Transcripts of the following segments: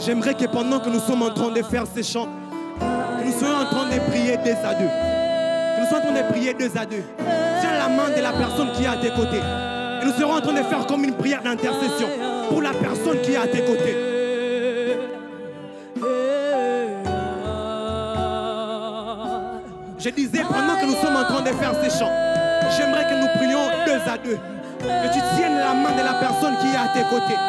J'aimerais que pendant que nous sommes en train de faire ces chants, que nous soyons en train de prier 2 à 2. Que nous soyons en train de prier 2 à 2. Tiens la main de la personne qui est à tes côtés. Et nous serons en train de faire comme une prière d'intercession pour la personne qui est à tes côtés. Je disais, pendant que nous sommes en train de faire ces chants, j'aimerais que nous prions 2 à 2. Que tu tiennes la main de la personne qui est à tes côtés.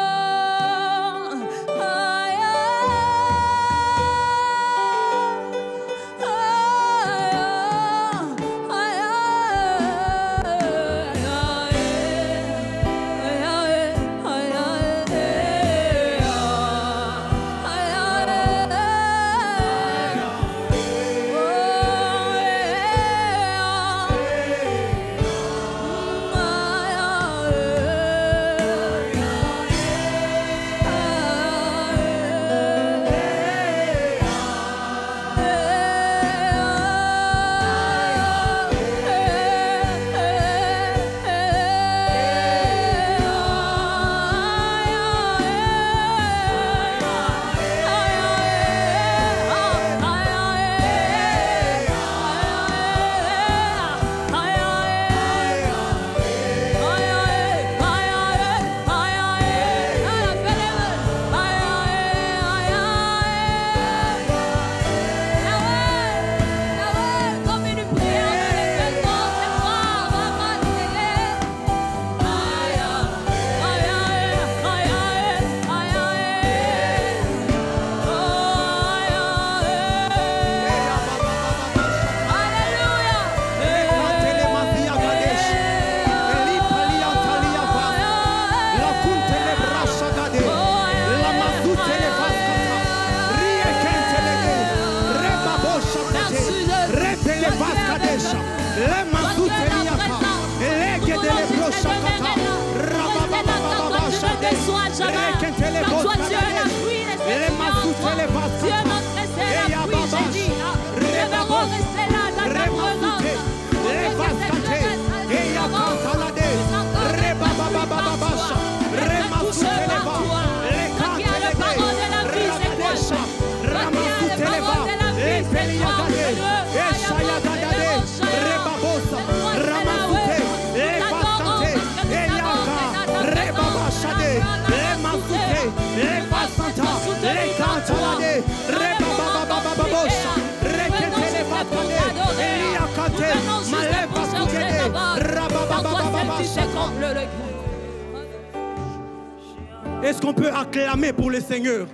Est-ce qu'on peut acclamer pour le Seigneur?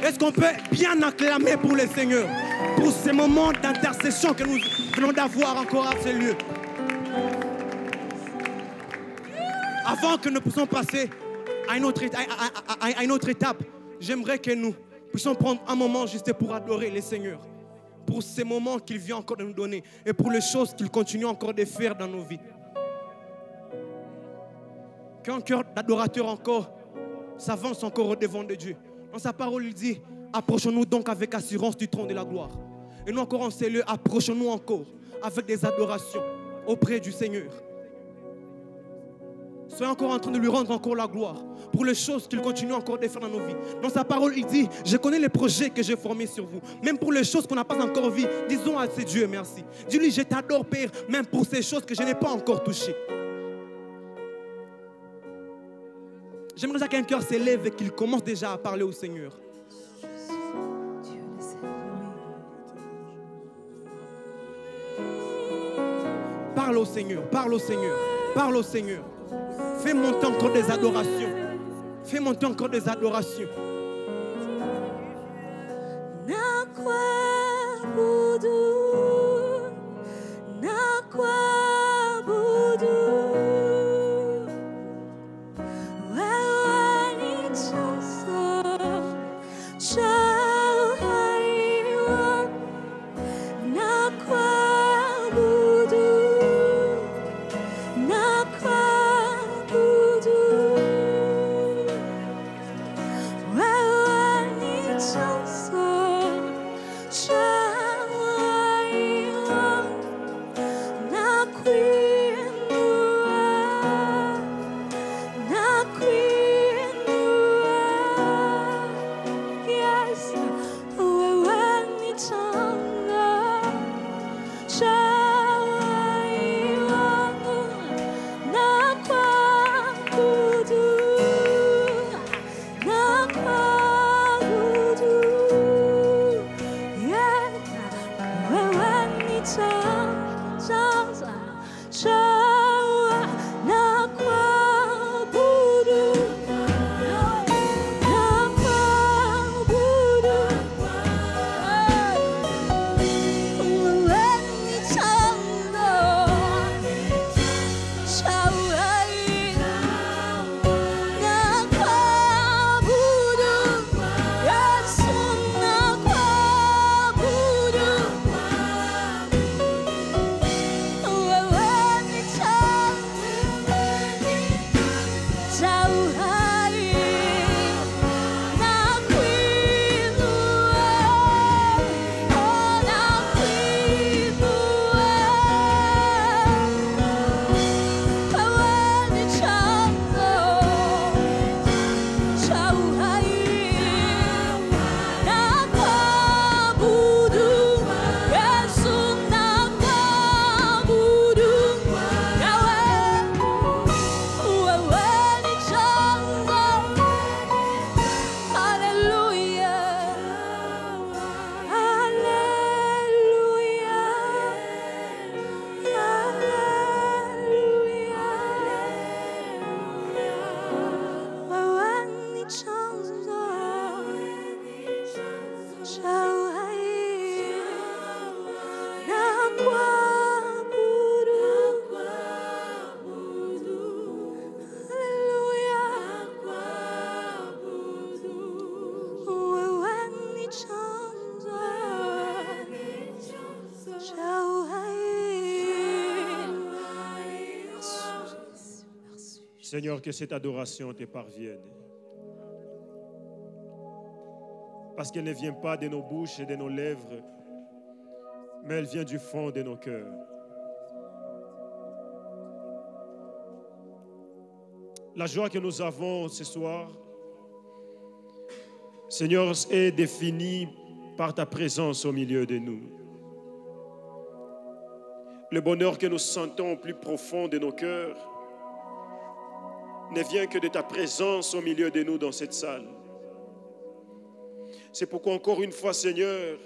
Est-ce qu'on peut bien acclamer pour le Seigneur? Pour ces moments d'intercession que nous venons d'avoir encore à ce lieu. Avant que nous puissions passer à une autre étape, j'aimerais que nous puissions prendre un moment juste pour adorer le Seigneur. Pour ces moments qu'il vient encore de nous donner et pour les choses qu'il continue encore de faire dans nos vies. Qu'un cœur d'adorateur encore s'avance encore au devant de Dieu. Dans sa parole, il dit, approchons-nous donc avec assurance du trône de la gloire. Et nous encore en ces lieux, approchons-nous encore avec des adorations auprès du Seigneur. Soyons encore en train de lui rendre encore la gloire pour les choses qu'il continue encore de faire dans nos vies. Dans sa parole, il dit, je connais les projets que j'ai formés sur vous. Même pour les choses qu'on n'a pas encore vues, disons à ce Dieu merci. Dis-lui, je t'adore Père, même pour ces choses que je n'ai pas encore touchées. J'aimerais qu'un cœur s'élève et qu'il commence déjà à parler au Seigneur. Parle au Seigneur, parle au Seigneur, parle au Seigneur. Fais monter encore des adorations. Fais monter encore des adorations. Seigneur, que cette adoration te parvienne. Parce qu'elle ne vient pas de nos bouches et de nos lèvres, mais elle vient du fond de nos cœurs. La joie que nous avons ce soir, Seigneur, est définie par ta présence au milieu de nous. Le bonheur que nous sentons au plus profond de nos cœurs ne vient que de ta présence au milieu de nous dans cette salle. C'est pourquoi encore une fois, Seigneur,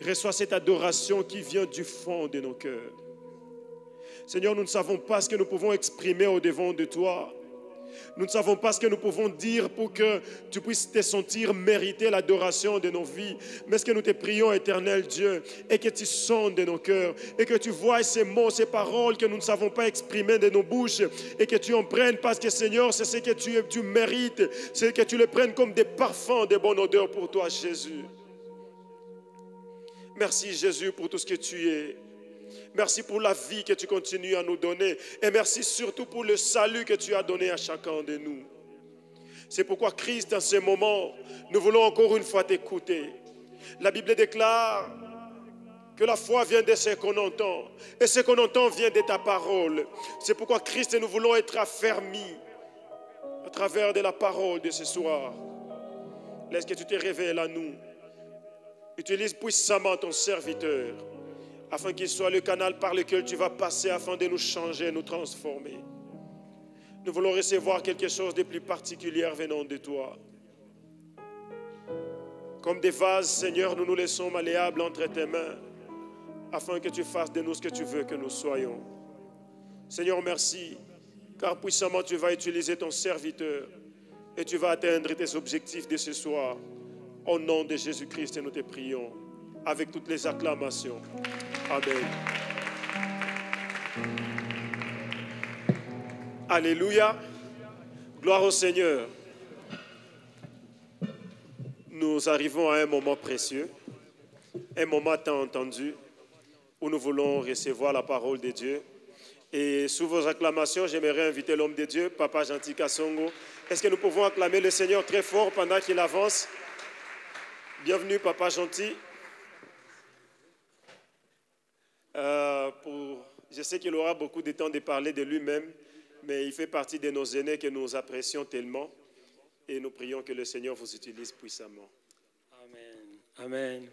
reçois cette adoration qui vient du fond de nos cœurs. Seigneur, nous ne savons pas ce que nous pouvons exprimer au-devant de toi. Nous ne savons pas ce que nous pouvons dire pour que tu puisses te sentir mériter l'adoration de nos vies. Mais ce que nous te prions, éternel Dieu, est que tu sondes de nos cœurs et que tu vois ces mots, ces paroles que nous ne savons pas exprimer de nos bouches et que tu en prennes parce que Seigneur, c'est ce que tu mérites. C'est que tu les prennes comme des parfums de bonne odeur pour toi, Jésus. Merci Jésus pour tout ce que tu es. Merci pour la vie que tu continues à nous donner. Et merci surtout pour le salut que tu as donné à chacun de nous. C'est pourquoi Christ, en ce moment, nous voulons encore une fois t'écouter. La Bible déclare que la foi vient de ce qu'on entend. Et ce qu'on entend vient de ta parole. C'est pourquoi Christ, nous voulons être affermis à travers de la parole de ce soir. Laisse que tu te révèles à nous. Utilise puissamment ton serviteur, afin qu'il soit le canal par lequel tu vas passer afin de nous changer, nous transformer. Nous voulons recevoir quelque chose de plus particulier venant de toi. Comme des vases, Seigneur, nous nous laissons malléables entre tes mains, afin que tu fasses de nous ce que tu veux que nous soyons. Seigneur, merci, car puissamment tu vas utiliser ton serviteur et tu vas atteindre tes objectifs de ce soir. Au nom de Jésus-Christ, nous te prions, avec toutes les acclamations. Amen. Alléluia. Gloire au Seigneur. Nous arrivons à un moment précieux, un moment tant entendu, où nous voulons recevoir la parole de Dieu. Et sous vos acclamations, j'aimerais inviter l'homme de Dieu, Papa Gentil Kasongo. Est-ce que nous pouvons acclamer le Seigneur très fort pendant qu'il avance? Bienvenue, Papa Gentil. Je sais qu'il aura beaucoup de temps de parler de lui-même, mais il fait partie de nos aînés que nous apprécions tellement et nous prions que le Seigneur vous utilise puissamment. Amen. Amen.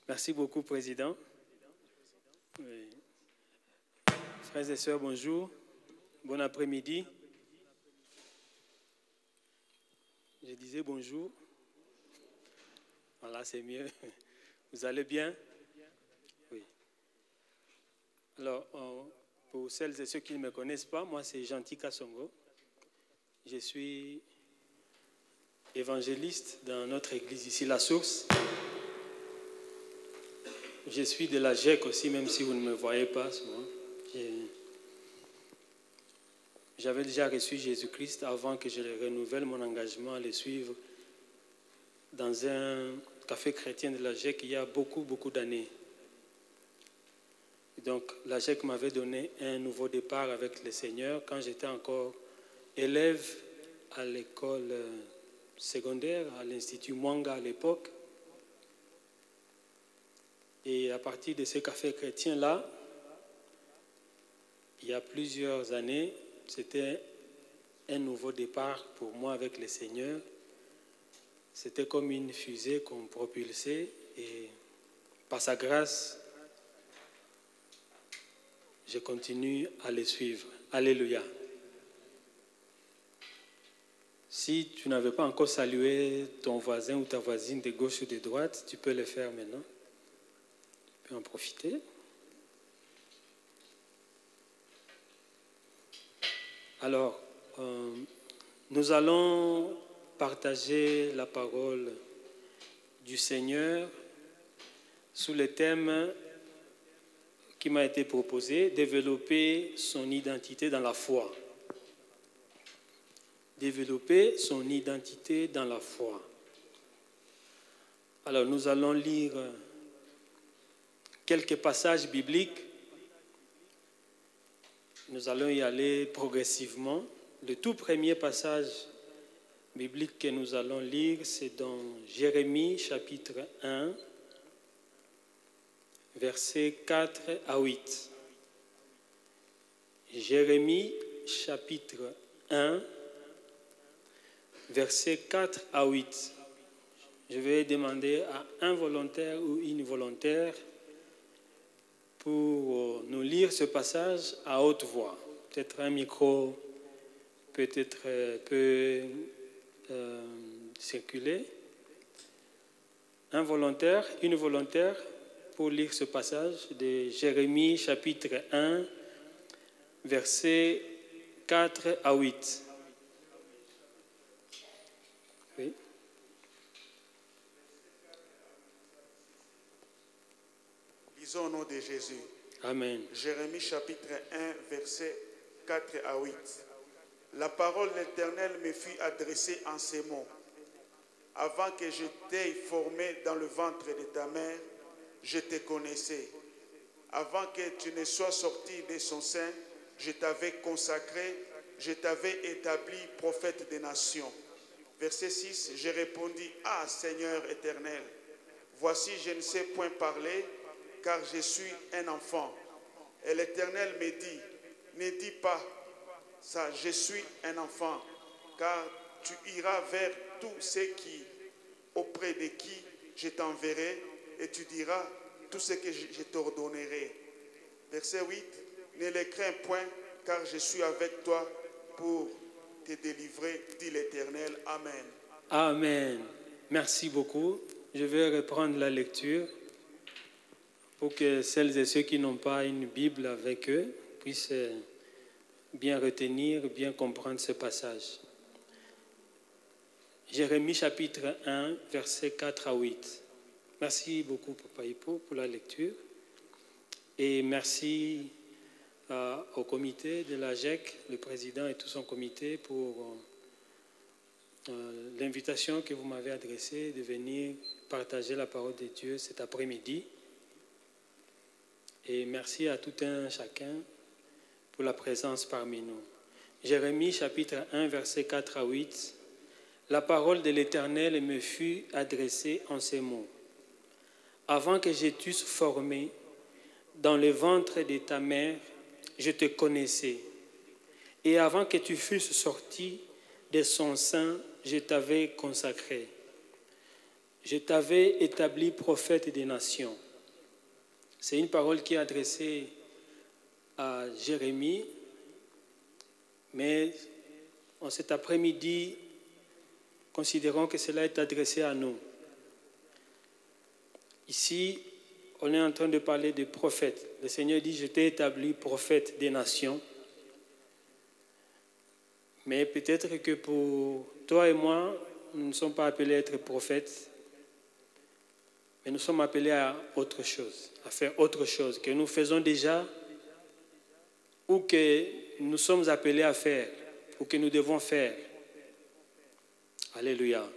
Merci beaucoup, Président. Oui. Frères et sœurs, bonjour. Bon après-midi. Je disais bonjour. Voilà, c'est mieux. Vous allez bien? Oui. Alors, pour celles et ceux qui ne me connaissent pas, moi c'est Gentil Kasongo. Je suis évangéliste dans notre église ici, La Source. Je suis de la GEC aussi, même si vous ne me voyez pas souvent. J'avais déjà reçu Jésus-Christ avant que je renouvelle mon engagement à le suivre dans un café chrétien de la GEC il y a beaucoup d'années. Donc la GEC m'avait donné un nouveau départ avec le Seigneur quand j'étais encore élève à l'école secondaire, à l'Institut Mwanga à l'époque. Et à partir de ce café chrétien-là, il y a plusieurs années, c'était un nouveau départ pour moi avec le Seigneur. C'était comme une fusée qu'on propulsait et par sa grâce, je continue à le suivre. Alléluia. Si tu n'avais pas encore salué ton voisin ou ta voisine de gauche ou de droite, tu peux le faire maintenant. Tu peux en profiter. Alors, nous allons partager la parole du Seigneur sous le thème qui m'a été proposé, développer son identité dans la foi. Développer son identité dans la foi. Alors, nous allons lire quelques passages bibliques. Nous allons y aller progressivement le tout premier passage biblique que nous allons lire, c'est dans Jérémie chapitre 1, versets 4 à 8. Jérémie chapitre 1, versets 4 à 8. Je vais demander à un volontaire ou une volontaire pour nous lire ce passage à haute voix. Peut-être un micro peut circuler. Un volontaire, une volontaire pour lire ce passage de Jérémie chapitre 1, versets 4 à 8. Oui. Lisons au nom de Jésus. Amen. Jérémie chapitre 1, versets 4 à 8. La parole de l'Éternel me fut adressée en ces mots. Avant que je t'aie formé dans le ventre de ta mère, je te connaissais. Avant que tu ne sois sorti de son sein, je t'avais consacré, je t'avais établi prophète des nations. Verset 6, je répondis, ah Seigneur éternel, voici je ne sais point parler, car je suis un enfant. Et l'Éternel me dit, ne dis pas ça, je suis un enfant, car tu iras vers tous ceux auprès de qui je t'enverrai, et tu diras tout ce que je t'ordonnerai. Verset 8, ne les crains point, car je suis avec toi pour te délivrer, dit l'Éternel. Amen. Amen. Merci beaucoup. Je vais reprendre la lecture pour que celles et ceux qui n'ont pas une Bible avec eux puissent bien retenir, bien comprendre ce passage. Jérémie chapitre 1, versets 4 à 8. Merci beaucoup, Papa Hippo, pour la lecture. Et merci au comité de la GEC, le président et tout son comité, pour l'invitation que vous m'avez adressée de venir partager la parole de Dieu cet après-midi. Et merci à tout un chacun pour la présence parmi nous. Jérémie chapitre 1, versets 4 à 8. La parole de l'Éternel me fut adressée en ces mots. Avant que je t'eusse formé dans le ventre de ta mère, je te connaissais. Et avant que tu fusses sorti de son sein, je t'avais consacré. Je t'avais établi prophète des nations. C'est une parole qui est adressée à Jérémie, mais en cet après-midi, considérons que cela est adressé à nous. Ici, on est en train de parler de prophète. Le Seigneur dit, je t'ai établi prophète des nations. Mais peut-être que pour toi et moi, nous ne sommes pas appelés à être prophètes, mais nous sommes appelés à autre chose, à faire autre chose que nous faisons déjà ou que nous sommes appelés à faire ou que nous devons faire. Alléluia.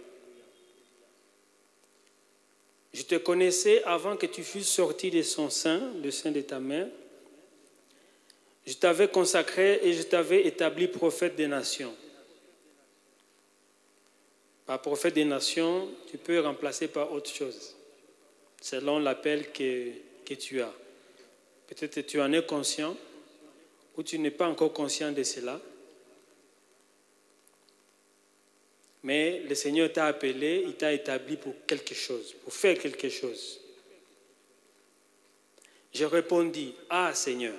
Je te connaissais avant que tu fusses sorti de son sein, le sein de ta mère. Je t'avais consacré et je t'avais établi prophète des nations. Par prophète des nations, tu peux remplacer par autre chose, selon l'appel que tu as. Peut-être que tu en es conscient ou tu n'es pas encore conscient de cela. Mais le Seigneur t'a appelé, il t'a établi pour quelque chose, pour faire quelque chose. Je répondis, ah Seigneur,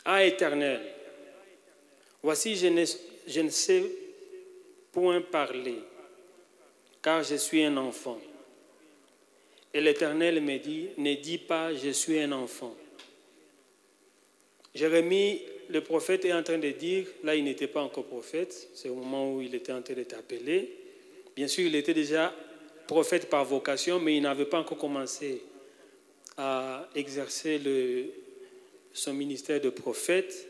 ah Éternel, voici je ne sais point parler, car je suis un enfant. Et l'Éternel me dit, ne dis pas, je suis un enfant. Jérémie, le prophète, est en train de dire, là il n'était pas encore prophète, c'est au moment où il était en train de t'appeler. Bien sûr, il était déjà prophète par vocation, mais il n'avait pas encore commencé à exercer son ministère de prophète.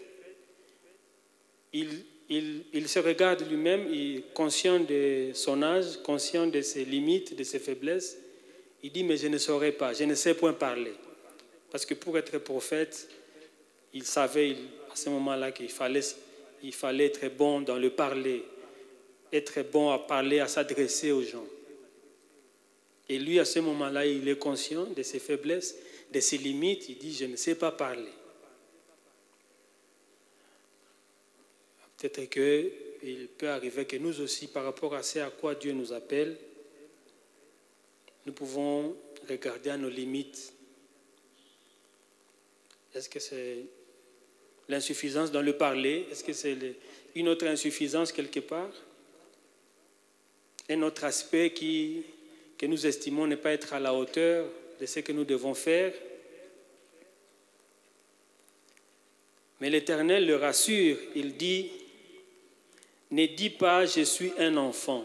Il se regarde lui-même, il est conscient de son âge, conscient de ses limites, de ses faiblesses. Il dit, mais je ne saurais pas, je ne sais point parler. Parce que pour être prophète, il savait à ce moment-là qu'il fallait il fallait être bon dans le parler, être bon à parler, à s'adresser aux gens. Et lui, à ce moment-là, il est conscient de ses faiblesses, de ses limites. Il dit, je ne sais pas parler. Peut-être qu'il peut arriver que nous aussi, par rapport à ce à quoi Dieu nous appelle, nous pouvons regarder à nos limites. Est-ce que c'est l'insuffisance dans le parler? Est-ce que c'est une autre insuffisance quelque part? Un autre aspect que nous estimons ne pas être à la hauteur de ce que nous devons faire? Mais l'Éternel le rassure, il dit, ne dis pas, je suis un enfant,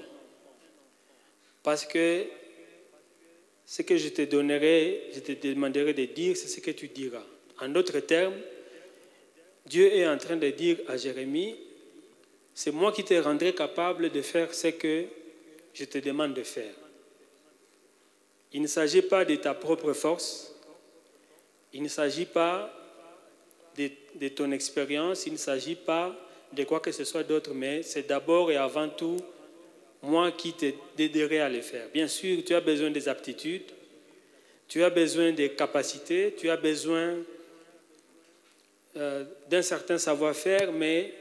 parce que ce que je te donnerai, je te demanderai de dire, c'est ce que tu diras. En d'autres termes, Dieu est en train de dire à Jérémie, c'est moi qui te rendrai capable de faire ce que je te demande de faire. Il ne s'agit pas de ta propre force, il ne s'agit pas de ton expérience, il ne s'agit pas de quoi que ce soit d'autre, mais c'est d'abord et avant tout moi qui t'aiderai à le faire. Bien sûr, tu as besoin des aptitudes, tu as besoin des capacités, tu as besoin d'un certain savoir-faire, mais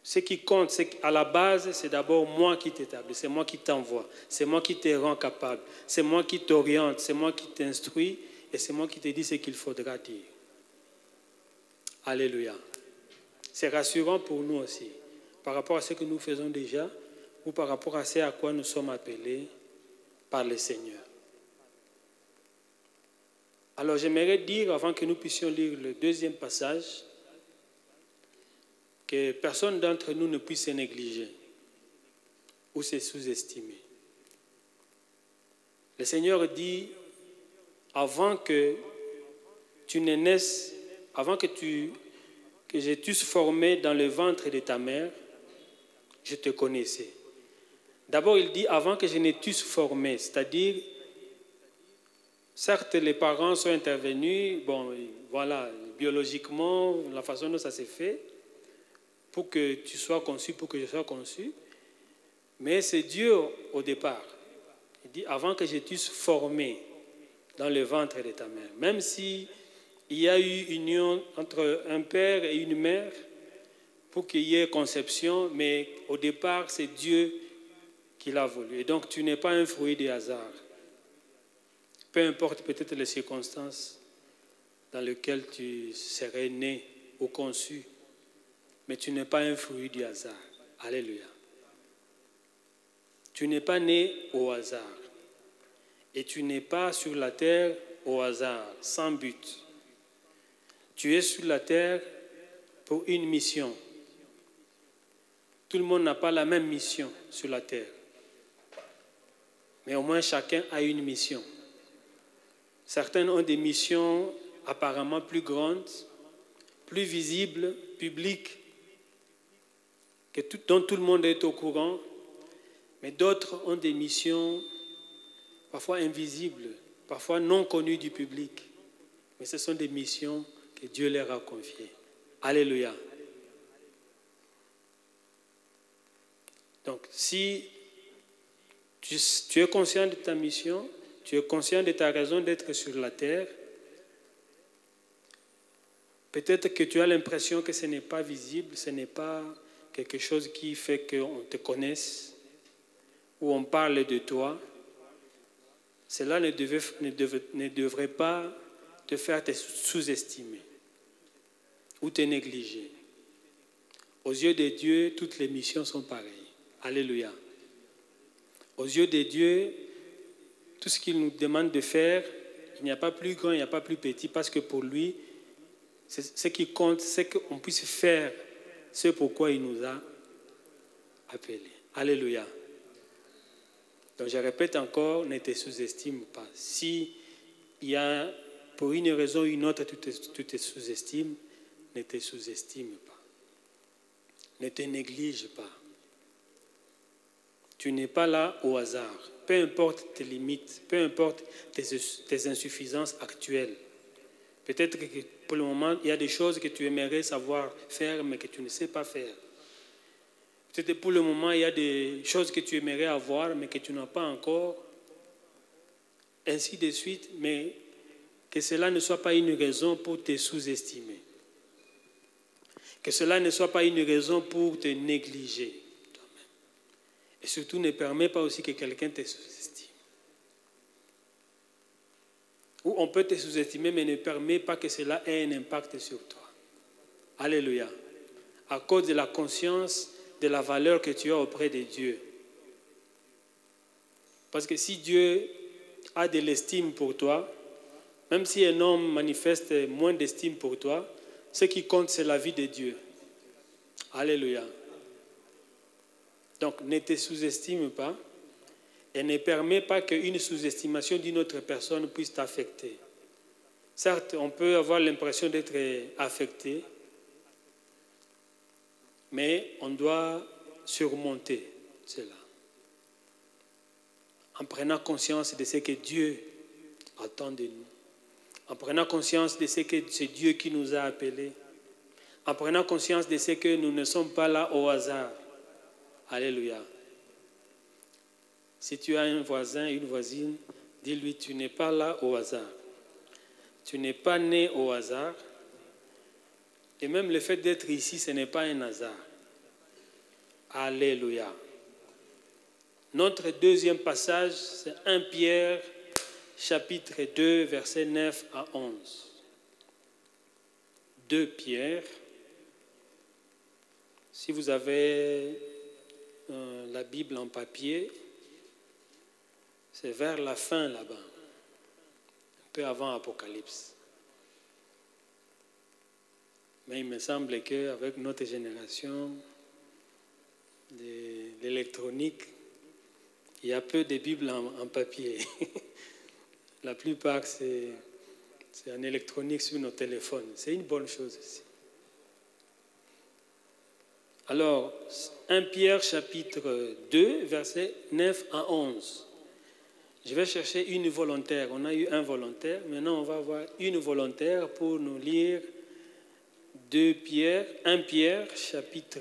ce qui compte, c'est qu'à la base, c'est d'abord moi qui t'établis, c'est moi qui t'envoie, c'est moi qui te rends capable, c'est moi qui t'oriente, c'est moi qui t'instruis et c'est moi qui te dis ce qu'il faudra dire. Alléluia. C'est rassurant pour nous aussi, par rapport à ce que nous faisons déjà ou par rapport à ce à quoi nous sommes appelés par le Seigneur. Alors j'aimerais dire, avant que nous puissions lire le deuxième passage, que personne d'entre nous ne puisse se négliger ou se sous-estimer. Le Seigneur dit, avant que tu ne naisses, avant que je t'eusse formé dans le ventre de ta mère, je te connaissais. D'abord, il dit, avant que je ne t'eusse formé, c'est-à-dire, certes, les parents sont intervenus, bon, voilà, biologiquement, la façon dont ça s'est fait, pour que tu sois conçu, pour que je sois conçu, mais c'est Dieu au départ. Il dit, avant que je t'eusse formé dans le ventre de ta mère, même si il y a eu union entre un père et une mère pour qu'il y ait conception, mais au départ, c'est Dieu qui l'a voulu. Et donc, tu n'es pas un fruit du hasard. Peu importe peut-être les circonstances dans lesquelles tu serais né ou conçu, mais tu n'es pas un fruit du hasard. Alléluia. Tu n'es pas né au hasard. Et tu n'es pas sur la terre au hasard, sans but. Tu es sur la terre pour une mission. Tout le monde n'a pas la même mission sur la terre. Mais au moins chacun a une mission. Certains ont des missions apparemment plus grandes, plus visibles, publiques, dont tout le monde est au courant. Mais d'autres ont des missions parfois invisibles, parfois non connues du public. Mais ce sont des missions que Dieu leur a confiées. Alléluia. Donc, si tu es conscient de ta mission, tu es conscient de ta raison d'être sur la terre, peut-être que tu as l'impression que ce n'est pas visible, ce n'est pas quelque chose qui fait qu'on te connaisse ou on parle de toi. Cela ne devrait pas te faire te sous-estimer ou te négliger. Aux yeux de Dieu, toutes les missions sont pareilles. Alléluia. Aux yeux de Dieu, tout ce qu'il nous demande de faire, il n'y a pas plus grand, il n'y a pas plus petit, parce que pour lui, ce qui compte, c'est qu'on puisse faire ce pourquoi il nous a appelés. Alléluia. Donc je répète encore, ne te sous-estime pas. Si il y a, pour une raison ou une autre, tu te sous-estimes, ne te sous-estime pas. Ne te néglige pas. Tu n'es pas là au hasard. Peu importe tes limites, peu importe tes insuffisances actuelles, Peut-être que pour le moment, il y a des choses que tu aimerais savoir faire, mais que tu ne sais pas faire. Peut-être pour le moment, il y a des choses que tu aimerais avoir, mais que tu n'as pas encore. Ainsi de suite, mais que cela ne soit pas une raison pour te sous-estimer. Que cela ne soit pas une raison pour te négliger toi-même. Et surtout, ne permets pas aussi que quelqu'un te sous-estime. Ou on peut te sous-estimer, mais ne permets pas que cela ait un impact sur toi. Alléluia. À cause de la conscience de la valeur que tu as auprès de Dieu. Parce que si Dieu a de l'estime pour toi, même si un homme manifeste moins d'estime pour toi, ce qui compte, c'est la vie de Dieu. Alléluia. Donc, ne te sous-estime pas et ne permets pas qu'une sous-estimation d'une autre personne puisse t'affecter. Certes, on peut avoir l'impression d'être affecté, mais on doit surmonter cela. En prenant conscience de ce que Dieu attend de nous. En prenant conscience de ce que c'est Dieu qui nous a appelés. En prenant conscience de ce que nous ne sommes pas là au hasard. Alléluia. Si tu as un voisin, une voisine, dis-lui, tu n'es pas là au hasard. Tu n'es pas né au hasard. Et même le fait d'être ici, ce n'est pas un hasard. Alléluia. Notre deuxième passage, c'est 1 Pierre, chapitre 2, versets 9 à 11. 2 Pierre. Si vous avez la Bible en papier, c'est vers la fin là-bas, un peu avant Apocalypse. Mais il me semble qu'avec notre génération de l'électronique, il y a peu de Bibles en papier. La plupart, c'est en électronique sur nos téléphones. C'est une bonne chose aussi. Alors, 1 Pierre chapitre 2, versets 9 à 11. Je vais chercher une volontaire. On a eu un volontaire. Maintenant, on va avoir une volontaire pour nous lire 1 Pierre chapitre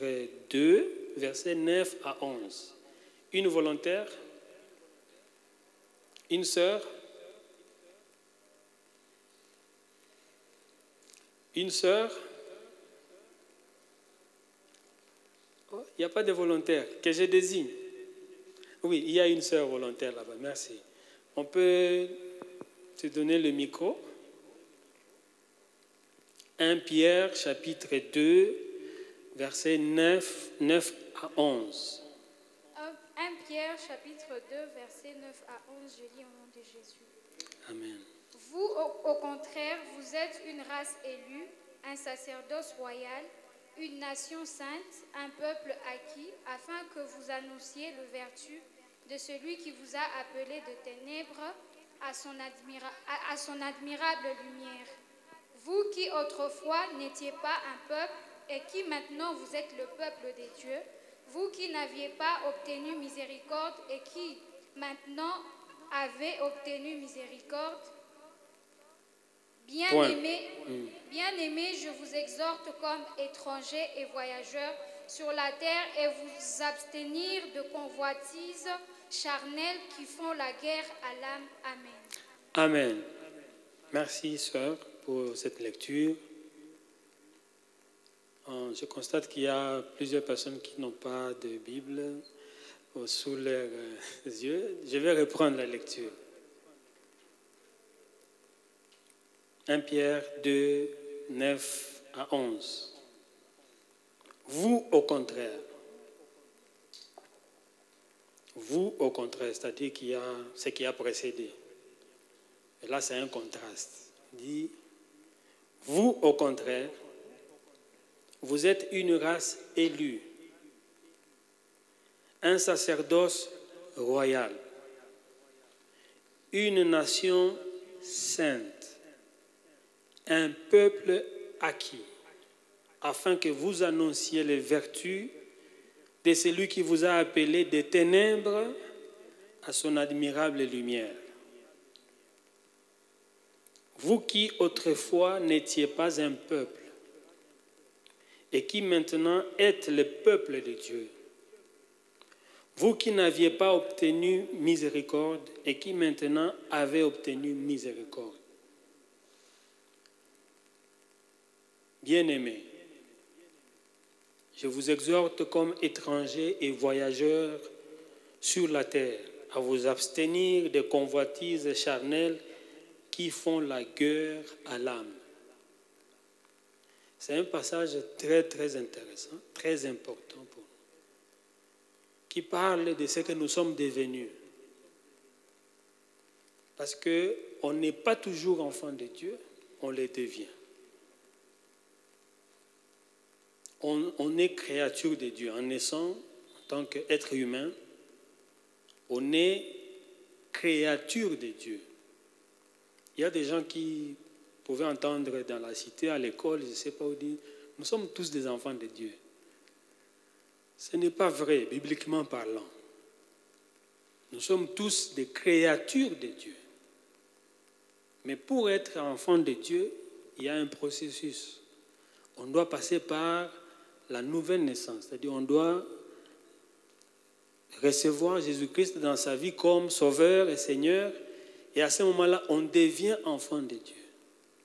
2, versets 9 à 11. Une volontaire. Une sœur. Une sœur. Oh, il n'y a pas de volontaire que je désigne. Oui, il y a une sœur volontaire là-bas. Merci. On peut te donner le micro. 1 Pierre, chapitre 2, versets 9 à 11. 1 Pierre, chapitre 2, versets 9 à 11, je lis au nom de Jésus. Amen. Vous, au contraire, vous êtes une race élue, un sacerdoce royal, une nation sainte, un peuple acquis, afin que vous annonciez le vertu de celui qui vous a appelé de ténèbres à son admirable lumière. Vous qui autrefois n'étiez pas un peuple et qui maintenant vous êtes le peuple des dieux, vous qui n'aviez pas obtenu miséricorde et qui maintenant avez obtenu miséricorde, Bien-aimés, je vous exhorte comme étrangers et voyageurs sur la terre et vous abstenir de convoitises charnelles qui font la guerre à l'âme. Amen. Amen. Merci, sœur, pour cette lecture. Je constate qu'il y a plusieurs personnes qui n'ont pas de Bible sous leurs yeux. Je vais reprendre la lecture. 1 Pierre 2, 9 à 11. Vous, au contraire, c'est-à-dire qu'il y a ce qui a précédé. Et là, c'est un contraste. Il dit, vous, au contraire, vous êtes une race élue, un sacerdoce royal, une nation sainte, un peuple acquis, afin que vous annonciez les vertus de celui qui vous a appelé des ténèbres à son admirable lumière. vous qui autrefois n'étiez pas un peuple, et qui maintenant êtes le peuple de Dieu, vous qui n'aviez pas obtenu miséricorde, et qui maintenant avez obtenu miséricorde. Bien-aimés, je vous exhorte comme étrangers et voyageurs sur la terre à vous abstenir des convoitises charnelles qui font la guerre à l'âme. C'est un passage très, très intéressant, très important pour nous, qui parle de ce que nous sommes devenus. Parce qu'on n'est pas toujours enfant de Dieu, on le devient. On est créature de Dieu. En naissant, en tant qu'être humain, on est créature de Dieu. Il y a des gens qui pouvaient entendre dans la cité, à l'école, je ne sais pas où dire, nous sommes tous des enfants de Dieu. Ce n'est pas vrai, bibliquement parlant. Nous sommes tous des créatures de Dieu. Mais pour être enfant de Dieu, il y a un processus. On doit passer par la nouvelle naissance, c'est-à-dire on doit recevoir Jésus-Christ dans sa vie comme Sauveur et Seigneur, et à ce moment-là, on devient enfant de Dieu.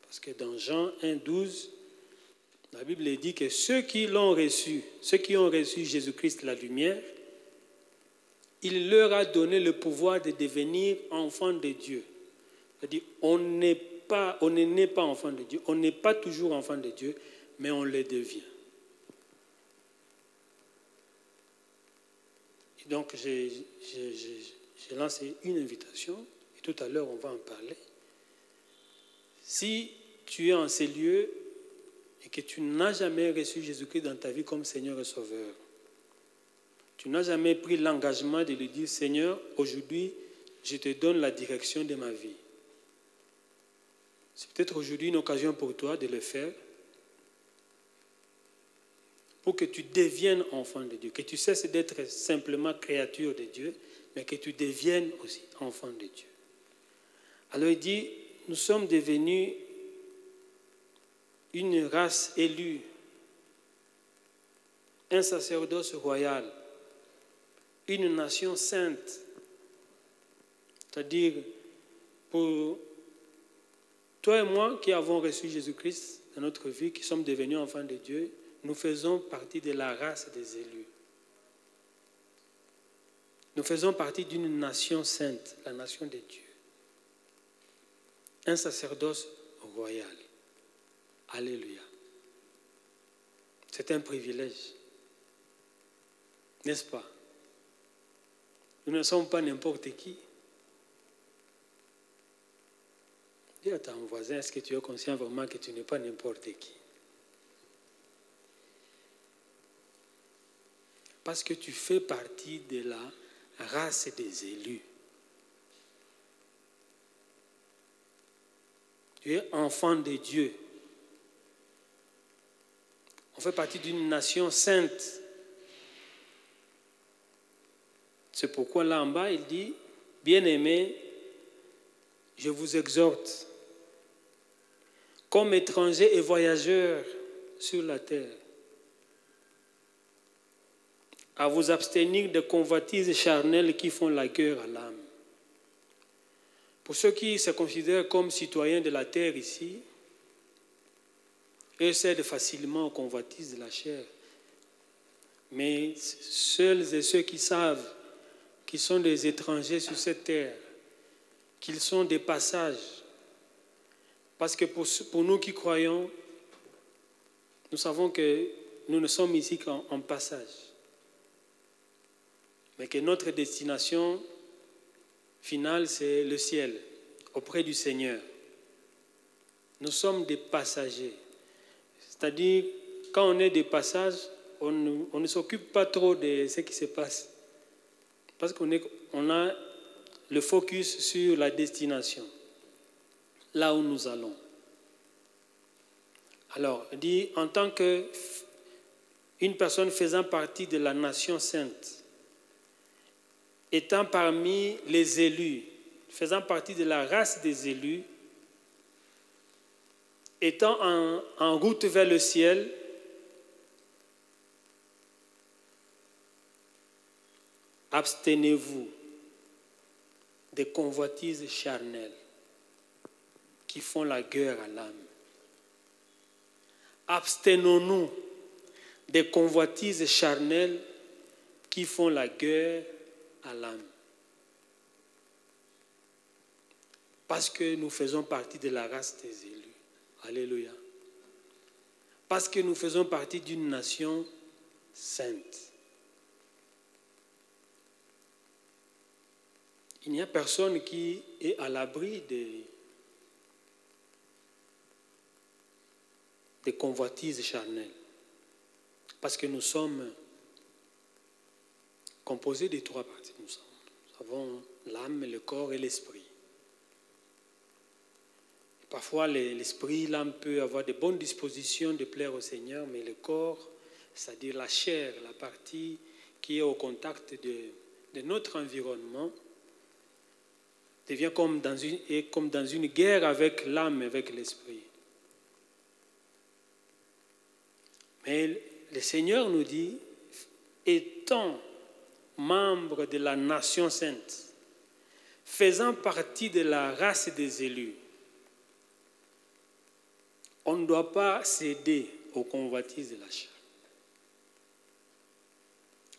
Parce que dans Jean 1,12, la Bible dit que ceux qui ont reçu Jésus-Christ, la lumière, il leur a donné le pouvoir de devenir enfants de Dieu. C'est-à-dire, on ne naît pas enfant de Dieu, on n'est pas toujours enfant de Dieu, mais on le devient. Et donc, j'ai lancé une invitation, et tout à l'heure, on va en parler. Si tu es en ces lieux et que tu n'as jamais reçu Jésus-Christ dans ta vie comme Seigneur et Sauveur, tu n'as jamais pris l'engagement de lui dire, Seigneur, aujourd'hui, je te donne la direction de ma vie. C'est peut-être aujourd'hui une occasion pour toi de le faire, pour que tu deviennes enfant de Dieu, que tu cesses d'être simplement créature de Dieu, mais que tu deviennes aussi enfant de Dieu. Alors il dit, nous sommes devenus une race élue, un sacerdoce royal, une nation sainte, c'est-à-dire pour toi et moi qui avons reçu Jésus-Christ dans notre vie, qui sommes devenus enfants de Dieu, nous faisons partie de la race des élus. Nous faisons partie d'une nation sainte, la nation de Dieu. Un sacerdoce royal. Alléluia. C'est un privilège. N'est-ce pas? Nous ne sommes pas n'importe qui. Dis à ton voisin, est-ce que tu es conscient vraiment que tu n'es pas n'importe qui? Parce que tu fais partie de la race des élus. Tu es enfant de Dieu. On fait partie d'une nation sainte. C'est pourquoi là en bas, il dit, bien-aimés, je vous exhorte, comme étrangers et voyageurs sur la terre, à vous abstenir de convoitises charnelles qui font la guerre à l'âme. Pour ceux qui se considèrent comme citoyens de la terre ici, eux cèdent facilement aux convoitises de la chair. Mais seuls et ceux qui savent qu'ils sont des étrangers sur cette terre, qu'ils sont des passages, parce que pour nous qui croyons, nous savons que nous ne sommes ici qu'en passage, mais que notre destination finale, c'est le ciel, auprès du Seigneur. Nous sommes des passagers. C'est-à-dire, quand on est des passages, on ne s'occupe pas trop de ce qui se passe. Parce qu'on a le focus sur la destination, là où nous allons. Alors, il dit, en tant qu'une personne faisant partie de la nation sainte, étant parmi les élus, faisant partie de la race des élus, étant en route vers le ciel, abstenez-vous des convoitises charnelles qui font la guerre à l'âme. Abstenons-nous des convoitises charnelles qui font la guerre à l'âme. Parce que nous faisons partie de la race des élus. Alléluia. Parce que nous faisons partie d'une nation sainte. Il n'y a personne qui est à l'abri des convoitises charnelles. Parce que nous sommes composés de 3 parties. Nous avons l'âme, le corps et l'esprit. Parfois, l'esprit, l'âme peut avoir de bonnes dispositions de plaire au Seigneur, mais le corps, c'est-à-dire la chair, la partie qui est au contact de notre environnement, devient comme dans une guerre avec l'âme, avec l'esprit. Mais le Seigneur nous dit, étant membre de la nation sainte, faisant partie de la race des élus, on ne doit pas céder aux convoitises de la chair.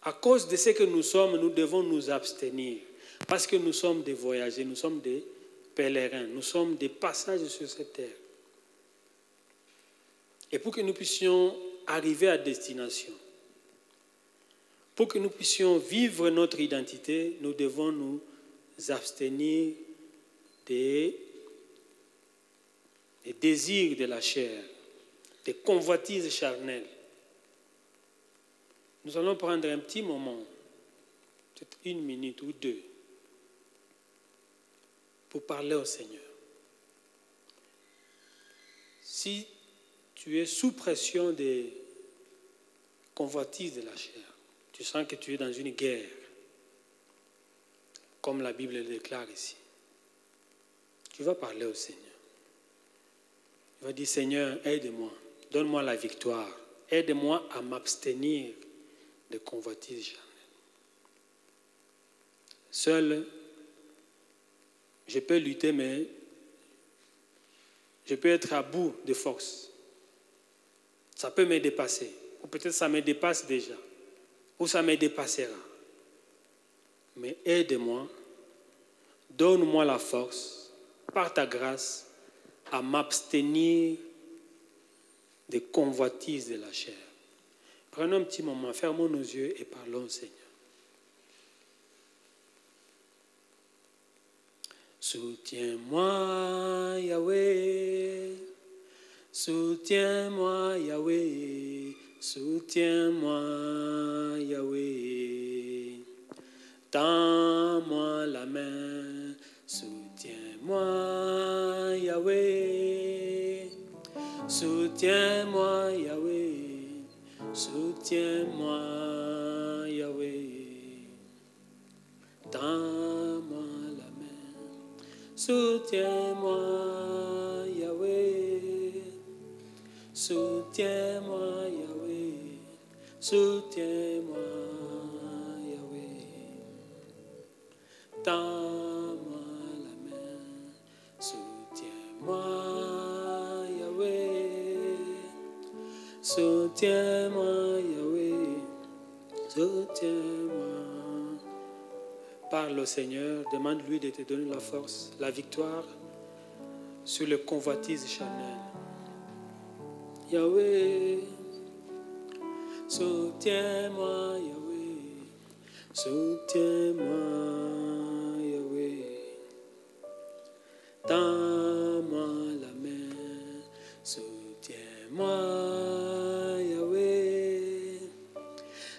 À cause de ce que nous sommes, nous devons nous abstenir. Parce que nous sommes des voyageurs, nous sommes des pèlerins, nous sommes des passages sur cette terre. Et pour que nous puissions arriver à destination, pour que nous puissions vivre notre identité, nous devons nous abstenir des désirs de la chair, des convoitises charnelles. Nous allons prendre un petit moment, peut-être 1 minute ou 2, pour parler au Seigneur. Si tu es sous pression des convoitises de la chair, tu sens que tu es dans une guerre, comme la Bible le déclare ici, tu vas parler au Seigneur. Tu vas dire, Seigneur, aide-moi, donne-moi la victoire, aide-moi à m'abstenir de convoitises charnelles. Seul, je peux lutter, mais je peux être à bout de force. Ça peut me dépasser, ou peut-être ça me dépasse déjà, ou ça me dépassera. Mais aide-moi, donne-moi la force, par ta grâce, à m'abstenir des convoitises de la chair. Prenons un petit moment, fermons nos yeux et parlons au Seigneur. Soutiens-moi, Yahweh, soutiens-moi, Yahweh, soutiens-moi, Yahweh. Tends-moi la main, soutiens-moi, Yahweh, soutiens-moi, Yahweh, soutiens-moi, Yahweh. Tends-moi la main, soutiens-moi, Yahweh, soutiens-moi, Yahweh, soutiens-moi, Yahweh. Tends-moi la main, soutiens-moi, Yahweh, soutiens-moi, Yahweh, soutiens-moi. Parle au Seigneur, demande-lui de te donner la force, la victoire sur le convoitise charnel. Yahweh, soutiens-moi, Yahweh, soutiens-moi, Yahweh. Tends-moi la main, soutiens-moi, Yahweh,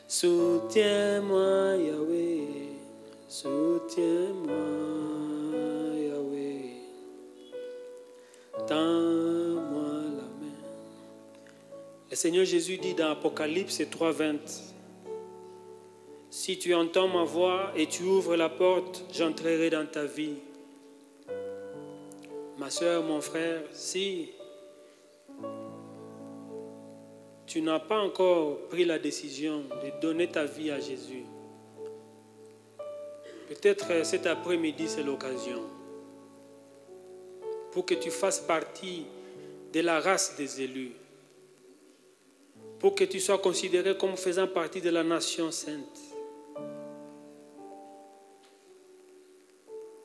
soutiens-moi, Yahweh, soutiens-moi, Yahweh. Tends-moi la main. Le Seigneur Jésus dit dans Apocalypse 3:20, si tu entends ma voix et tu ouvres la porte, j'entrerai dans ta vie. Ma soeur, mon frère, si tu n'as pas encore pris la décision de donner ta vie à Jésus, peut-être cet après-midi, c'est l'occasion pour que tu fasses partie de la race des élus, pour que tu sois considéré comme faisant partie de la nation sainte,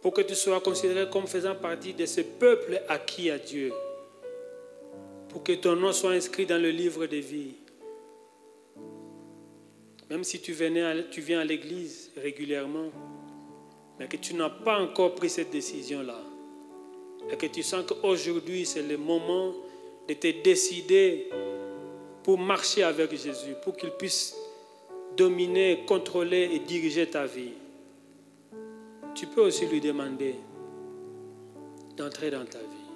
pour que tu sois considéré comme faisant partie de ce peuple acquis à Dieu, pour que ton nom soit inscrit dans le livre de vie. Même si tu viens à l'église régulièrement, mais que tu n'as pas encore pris cette décision-là, et que tu sens qu'aujourd'hui, c'est le moment de te décider pour marcher avec Jésus, pour qu'il puisse dominer, contrôler et diriger ta vie. Tu peux aussi lui demander d'entrer dans ta vie.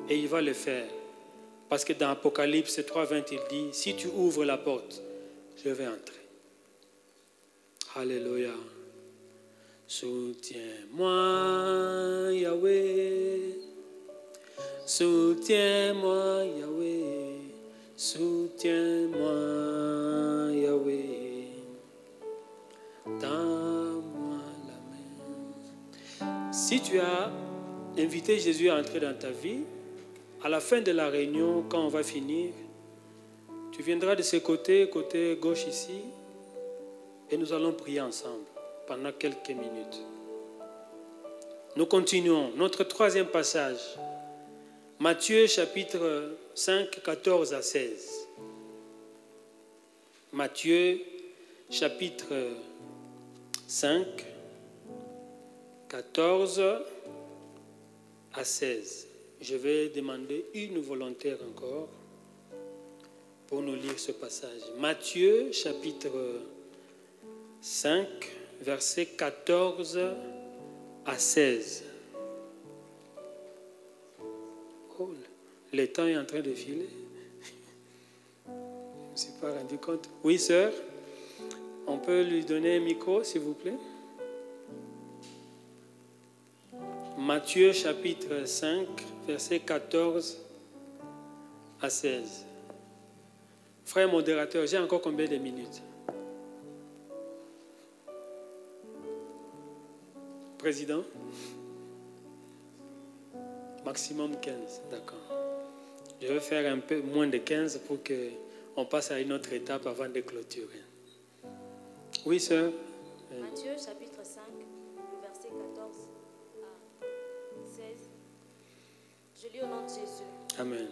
Et il va le faire. Parce que dans Apocalypse 3:20, il dit, si tu ouvres la porte, je vais entrer. Alléluia. Soutiens-moi, Yahweh. Soutiens-moi, Yahweh. Soutiens-moi, Yahweh. Tends-moi la main. Si tu as invité Jésus à entrer dans ta vie, à la fin de la réunion, quand on va finir, tu viendras de ce côté gauche ici, et nous allons prier ensemble pendant quelques minutes. Nous continuons notre troisième passage. Matthieu chapitre 5, 14 à 16. Matthieu chapitre 5, 14 à 16. Je vais demander une volontaire encore pour nous lire ce passage. Matthieu chapitre 5, versets 14 à 16. Oh, le temps est en train de filer. Je ne me suis pas rendu compte. Oui, sœur, on peut lui donner un micro, s'il vous plaît. Matthieu chapitre 5, versets 14 à 16. Frère modérateur, j'ai encore combien de minutes? Président? Maximum 15, d'accord. Je vais faire un peu moins de 15 pour qu'on passe à une autre étape avant de clôturer. Oui, sœur? Matthieu chapitre 5, verset 14 à 16. Je lis au nom de Jésus. Amen.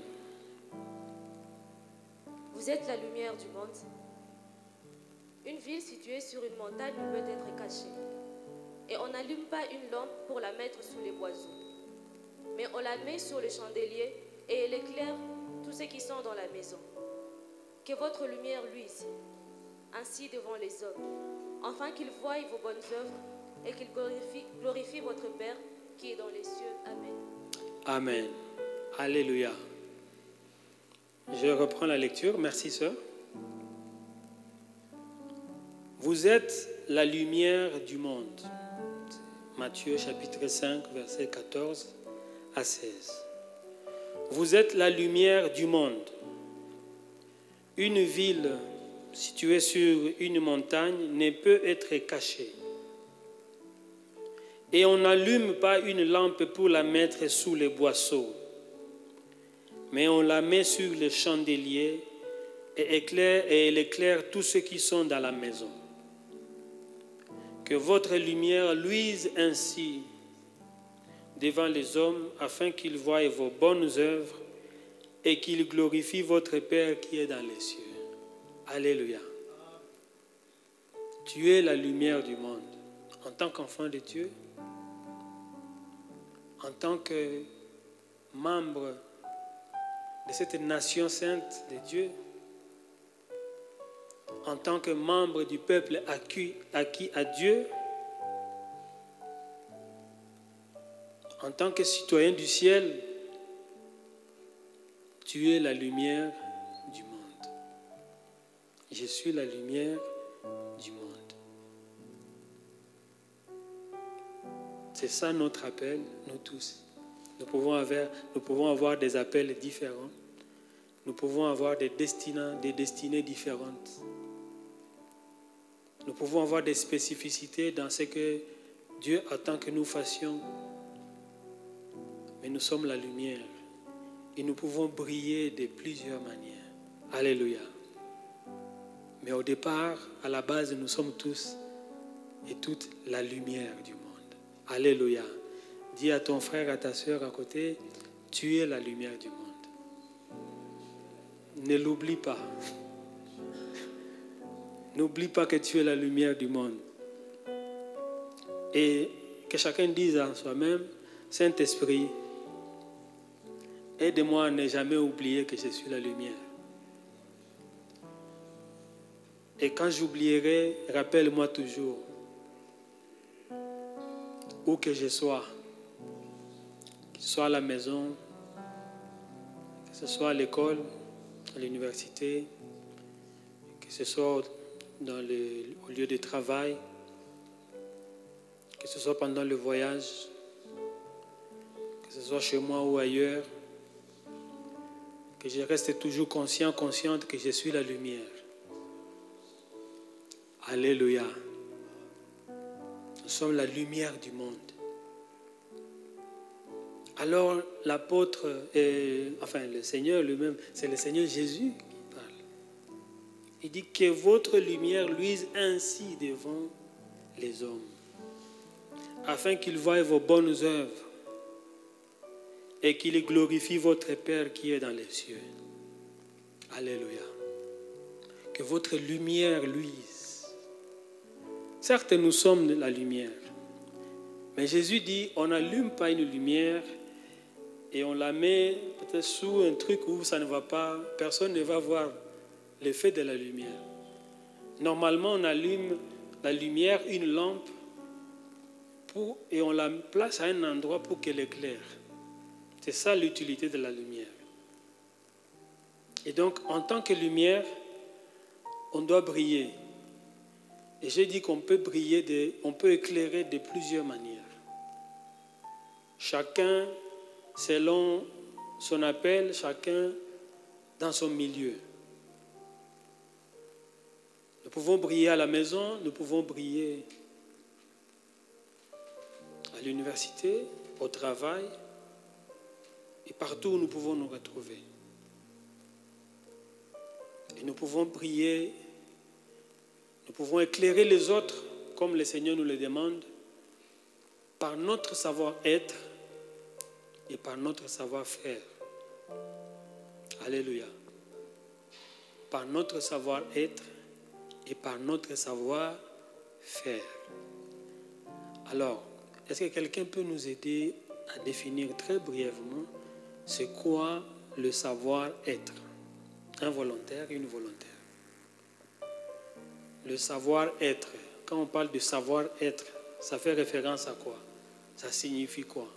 Vous êtes la lumière du monde. Une ville située sur une montagne ne peut être cachée. Et on n'allume pas une lampe pour la mettre sous les boiseaux. Mais on la met sur le chandelier et elle éclaire tous ceux qui sont dans la maison. Que votre lumière luise ainsi devant les hommes, afin qu'ils voient vos bonnes œuvres et qu'ils glorifient votre Père qui est dans les cieux. Amen. Amen. Alléluia. Je reprends la lecture. Merci, sœur. Vous êtes la lumière du monde. Matthieu chapitre 5, verset 14 à 16. Vous êtes la lumière du monde. Une ville située sur une montagne ne peut être cachée. Et on n'allume pas une lampe pour la mettre sous les boisseaux, mais on la met sur le chandelier et elle éclaire tous ceux qui sont dans la maison. Que votre lumière luise ainsi devant les hommes, afin qu'ils voient vos bonnes œuvres et qu'ils glorifient votre Père qui est dans les cieux. Alléluia. Tu es la lumière du monde. En tant qu'enfant de Dieu, en tant que membre de cette nation sainte de Dieu, en tant que membre du peuple acquis à Dieu, en tant que citoyen du ciel, tu es la lumière du monde. Je suis la lumière du monde. C'est ça notre appel, nous tous. Nous pouvons avoir des appels différents. Nous pouvons avoir des destinées différentes. Nous pouvons avoir des spécificités dans ce que Dieu attend que nous fassions. Mais nous sommes la lumière et nous pouvons briller de plusieurs manières. Alléluia. Mais au départ, à la base, nous sommes tous et toutes la lumière du monde. Alléluia. Dis à ton frère, à ta soeur à côté, tu es la lumière du monde. Ne l'oublie pas. N'oublie pas que tu es la lumière du monde. Et que chacun dise en soi-même, Saint-Esprit, aide-moi à ne jamais oublier que je suis la lumière. Et quand j'oublierai, rappelle-moi toujours, où que je sois, que ce soit à la maison, que ce soit à l'école, à l'université, que ce soit au lieu de travail, que ce soit pendant le voyage, que ce soit chez moi ou ailleurs, que je reste toujours consciente que je suis la lumière. Alléluia. Nous sommes la lumière du monde. Alors l'apôtre, le Seigneur lui-même, c'est le Seigneur Jésus qui parle. Il dit que votre lumière luise ainsi devant les hommes, afin qu'ils voient vos bonnes œuvres et qu'ils glorifient votre Père qui est dans les cieux. Alléluia. Que votre lumière luise. Certes, nous sommes la lumière. Mais Jésus dit, on n'allume pas une lumière et on la met peut-être sous un truc où ça ne va pas, personne ne va voir l'effet de la lumière. Normalement, on allume la lumière, une lampe, et on la place à un endroit pour qu'elle éclaire. C'est ça l'utilité de la lumière. Et donc, en tant que lumière, on doit briller. Et j'ai dit qu'on peut briller, on peut éclairer de plusieurs manières. Chacun selon son appel, chacun dans son milieu. Nous pouvons briller à la maison, nous pouvons briller à l'université, au travail, et partout où nous pouvons nous retrouver. Et nous pouvons briller, nous pouvons éclairer les autres, comme le Seigneur nous le demande, par notre savoir-être et par notre savoir-faire. Alléluia. Par notre savoir-être et par notre savoir-faire. Alors, est-ce que quelqu'un peut nous aider à définir très brièvement c'est quoi le savoir-être? Un volontaire et une volontaire. Le savoir-être, quand on parle de savoir-être, ça fait référence à quoi? Ça signifie quoi?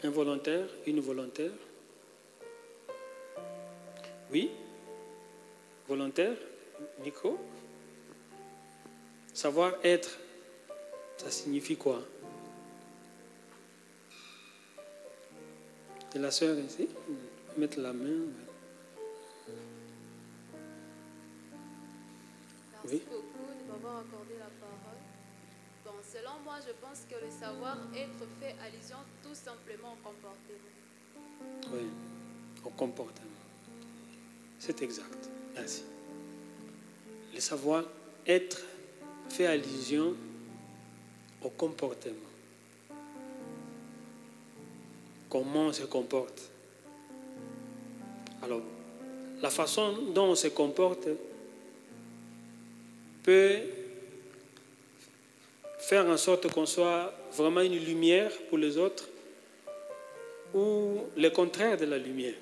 Un volontaire, une volontaire? Oui? Volontaire? Nico? Savoir-être, ça signifie quoi? Et la sœur ici, mettre la main. Merci beaucoup de m'avoir accordé la parole. Bon, selon moi, je pense que le savoir-être fait allusion tout simplement au comportement. Oui, au comportement. C'est exact. Merci. Le savoir-être fait allusion au comportement. Comment on se comporte. Alors, la façon dont on se comporte peut faire en sorte qu'on soit vraiment une lumière pour les autres ou le contraire de la lumière.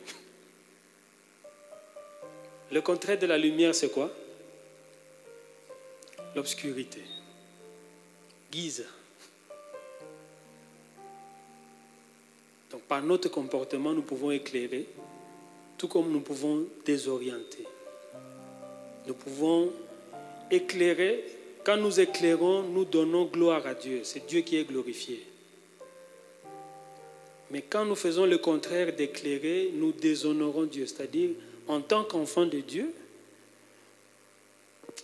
Le contraire de la lumière, c'est quoi? L'obscurité. Guise. Donc, par notre comportement, nous pouvons éclairer, tout comme nous pouvons désorienter. Nous pouvons éclairer. Quand nous éclairons, nous donnons gloire à Dieu. C'est Dieu qui est glorifié. Mais quand nous faisons le contraire d'éclairer, nous déshonorons Dieu. C'est-à-dire, en tant qu'enfant de Dieu,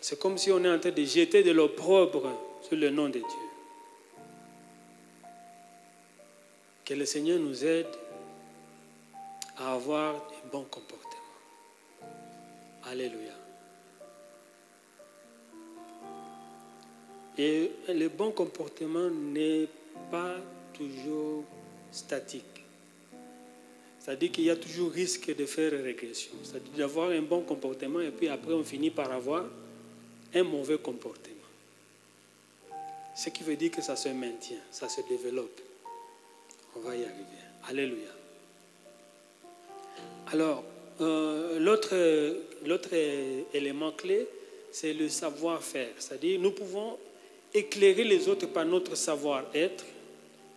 c'est comme si on est en train de jeter de l'opprobre sur le nom de Dieu. Que le Seigneur nous aide à avoir un bon comportement. Alléluia. Et le bon comportement n'est pas toujours statique. C'est-à-dire qu'il y a toujours risque de faire régression. C'est-à-dire d'avoir un bon comportement et puis après on finit par avoir un mauvais comportement. Ce qui veut dire que ça se maintient, ça se développe. On va y arriver. Alléluia. Alors, l'autre élément clé, c'est le savoir-faire. C'est-à-dire, nous pouvons éclairer les autres par notre savoir-être,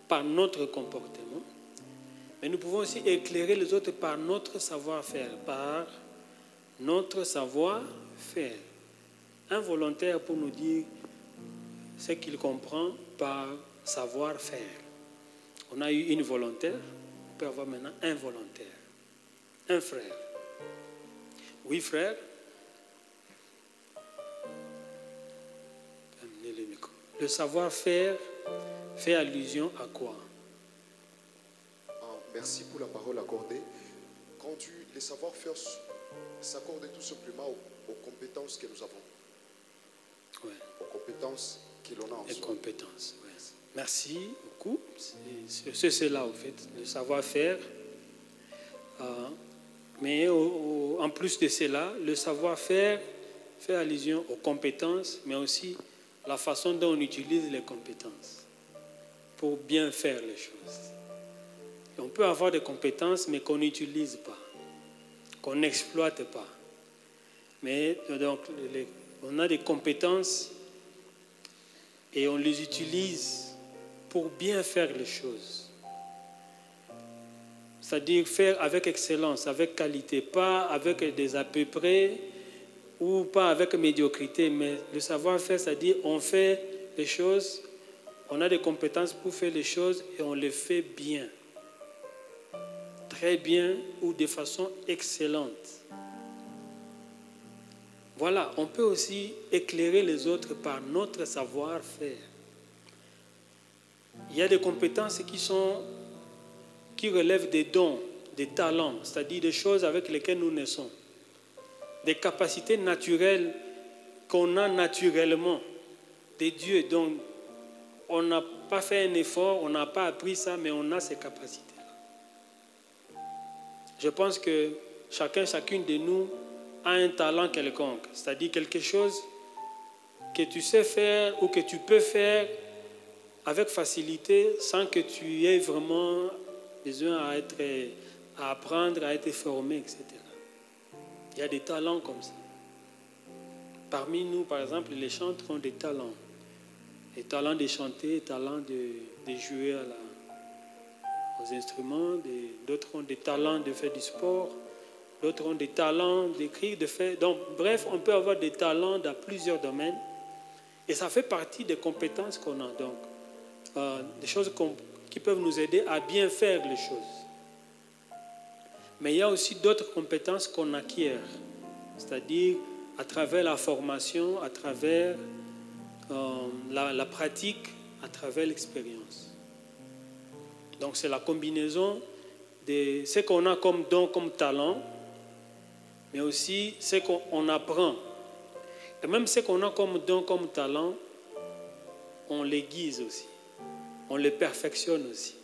par notre comportement, mais nous pouvons aussi éclairer les autres par notre savoir-faire, par notre savoir-faire. Un volontaire pour nous dire ce qu'il comprend par savoir-faire. On a eu une volontaire, on peut avoir maintenant un volontaire, un frère. Oui, frère. Amenez le micro. Le savoir-faire fait allusion à quoi? Merci pour la parole accordée. Les savoir-faire s'accordent tout simplement aux compétences que nous avons. Ouais. Aux compétences que l'on a en Les soi. compétences, ouais. Merci beaucoup. C'est là, en fait, le savoir-faire. Mais en plus de cela, le savoir-faire fait allusion aux compétences, mais aussi la façon dont on utilise les compétences pour bien faire les choses. Et on peut avoir des compétences, mais qu'on n'utilise pas, qu'on n'exploite pas. Mais donc, on a des compétences et on les utilise pour bien faire les choses. C'est-à-dire faire avec excellence, avec qualité, pas avec des à peu près ou pas avec médiocrité, mais le savoir-faire, c'est-à-dire on fait les choses, on a des compétences pour faire les choses et on les fait bien. Très bien ou de façon excellente. Voilà, on peut aussi éclairer les autres par notre savoir-faire. Il y a des compétences qui relèvent des dons, des talents, c'est-à-dire des choses avec lesquelles nous naissons. Des capacités naturelles qu'on a naturellement, des dieux. Donc, on n'a pas fait un effort, on n'a pas appris ça, mais on a ces capacités-là. Je pense que chacune de nous a un talent quelconque, c'est-à-dire quelque chose que tu sais faire ou que tu peux faire avec facilité sans que tu aies vraiment besoin à apprendre, à être formé, etc. Il y a des talents comme ça. Parmi nous, par exemple, les chantres ont des talents. Des talents de chanter, des talents de jouer aux instruments, d'autres ont des talents de faire du sport, d'autres ont des talents d'écrire, de faire... Donc, bref, on peut avoir des talents dans plusieurs domaines et ça fait partie des compétences qu'on a. Donc, des choses qui peuvent nous aider à bien faire les choses. Mais il y a aussi d'autres compétences qu'on acquiert, c'est-à-dire à travers la formation, à travers la pratique, à travers l'expérience. Donc c'est la combinaison de ce qu'on a comme don, comme talent, mais aussi ce qu'on apprend. Et même ce qu'on a comme don, comme talent, on l'aiguise aussi, on le perfectionne aussi.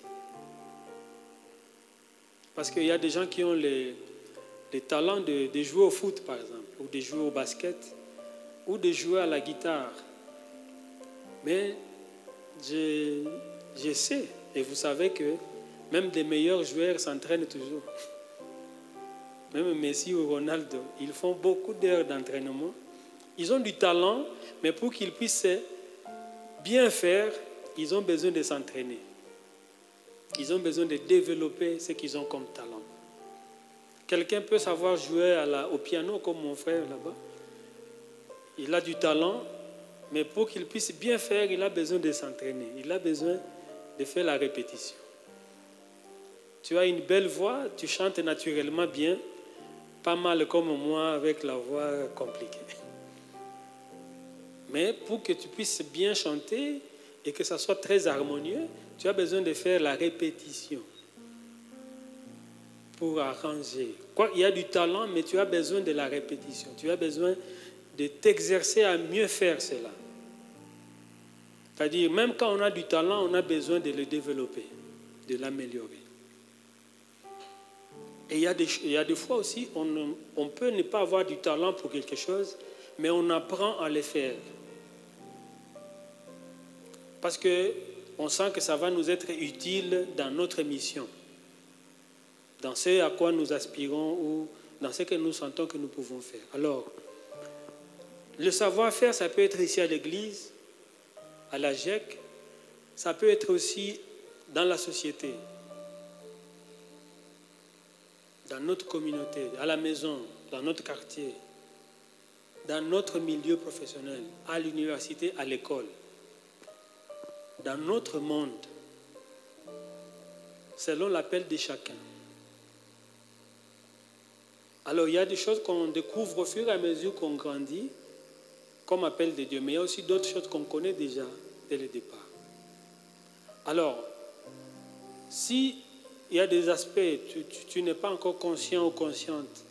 Parce qu'il y a des gens qui ont les talents de jouer au foot, par exemple, ou de jouer au basket, ou de jouer à la guitare. Mais je sais, et vous savez que même les meilleurs joueurs s'entraînent toujours. Même Messi ou Ronaldo, ils font beaucoup d'heures d'entraînement. Ils ont du talent, mais pour qu'ils puissent bien faire, ils ont besoin de s'entraîner. Ils ont besoin de développer ce qu'ils ont comme talent. Quelqu'un peut savoir jouer au piano comme mon frère là-bas. Il a du talent, mais pour qu'il puisse bien faire, il a besoin de s'entraîner. Il a besoin de faire la répétition. Tu as une belle voix, tu chantes naturellement bien, pas mal comme moi avec la voix compliquée. Mais pour que tu puisses bien chanter et que ça soit très harmonieux, tu as besoin de faire la répétition pour arranger. Il y a du talent, mais tu as besoin de la répétition. Tu as besoin de t'exercer à mieux faire cela. C'est-à-dire, même quand on a du talent, on a besoin de le développer, de l'améliorer. Et il y a des fois aussi, on peut ne pas avoir du talent pour quelque chose, mais on apprend à le faire. Parce qu'on sent que ça va nous être utile dans notre mission, dans ce à quoi nous aspirons ou dans ce que nous sentons que nous pouvons faire. Alors, le savoir-faire, ça peut être ici à l'église, à la GEC, ça peut être aussi dans la société, dans notre communauté, à la maison, dans notre quartier, dans notre milieu professionnel, à l'université, à l'école, dans notre monde, selon l'appel de chacun. Alors, il y a des choses qu'on découvre au fur et à mesure qu'on grandit, comme appel de Dieu, mais il y a aussi d'autres choses qu'on connaît déjà dès le départ. Alors, si il y a des aspects, tu n'es pas encore conscient ou consciente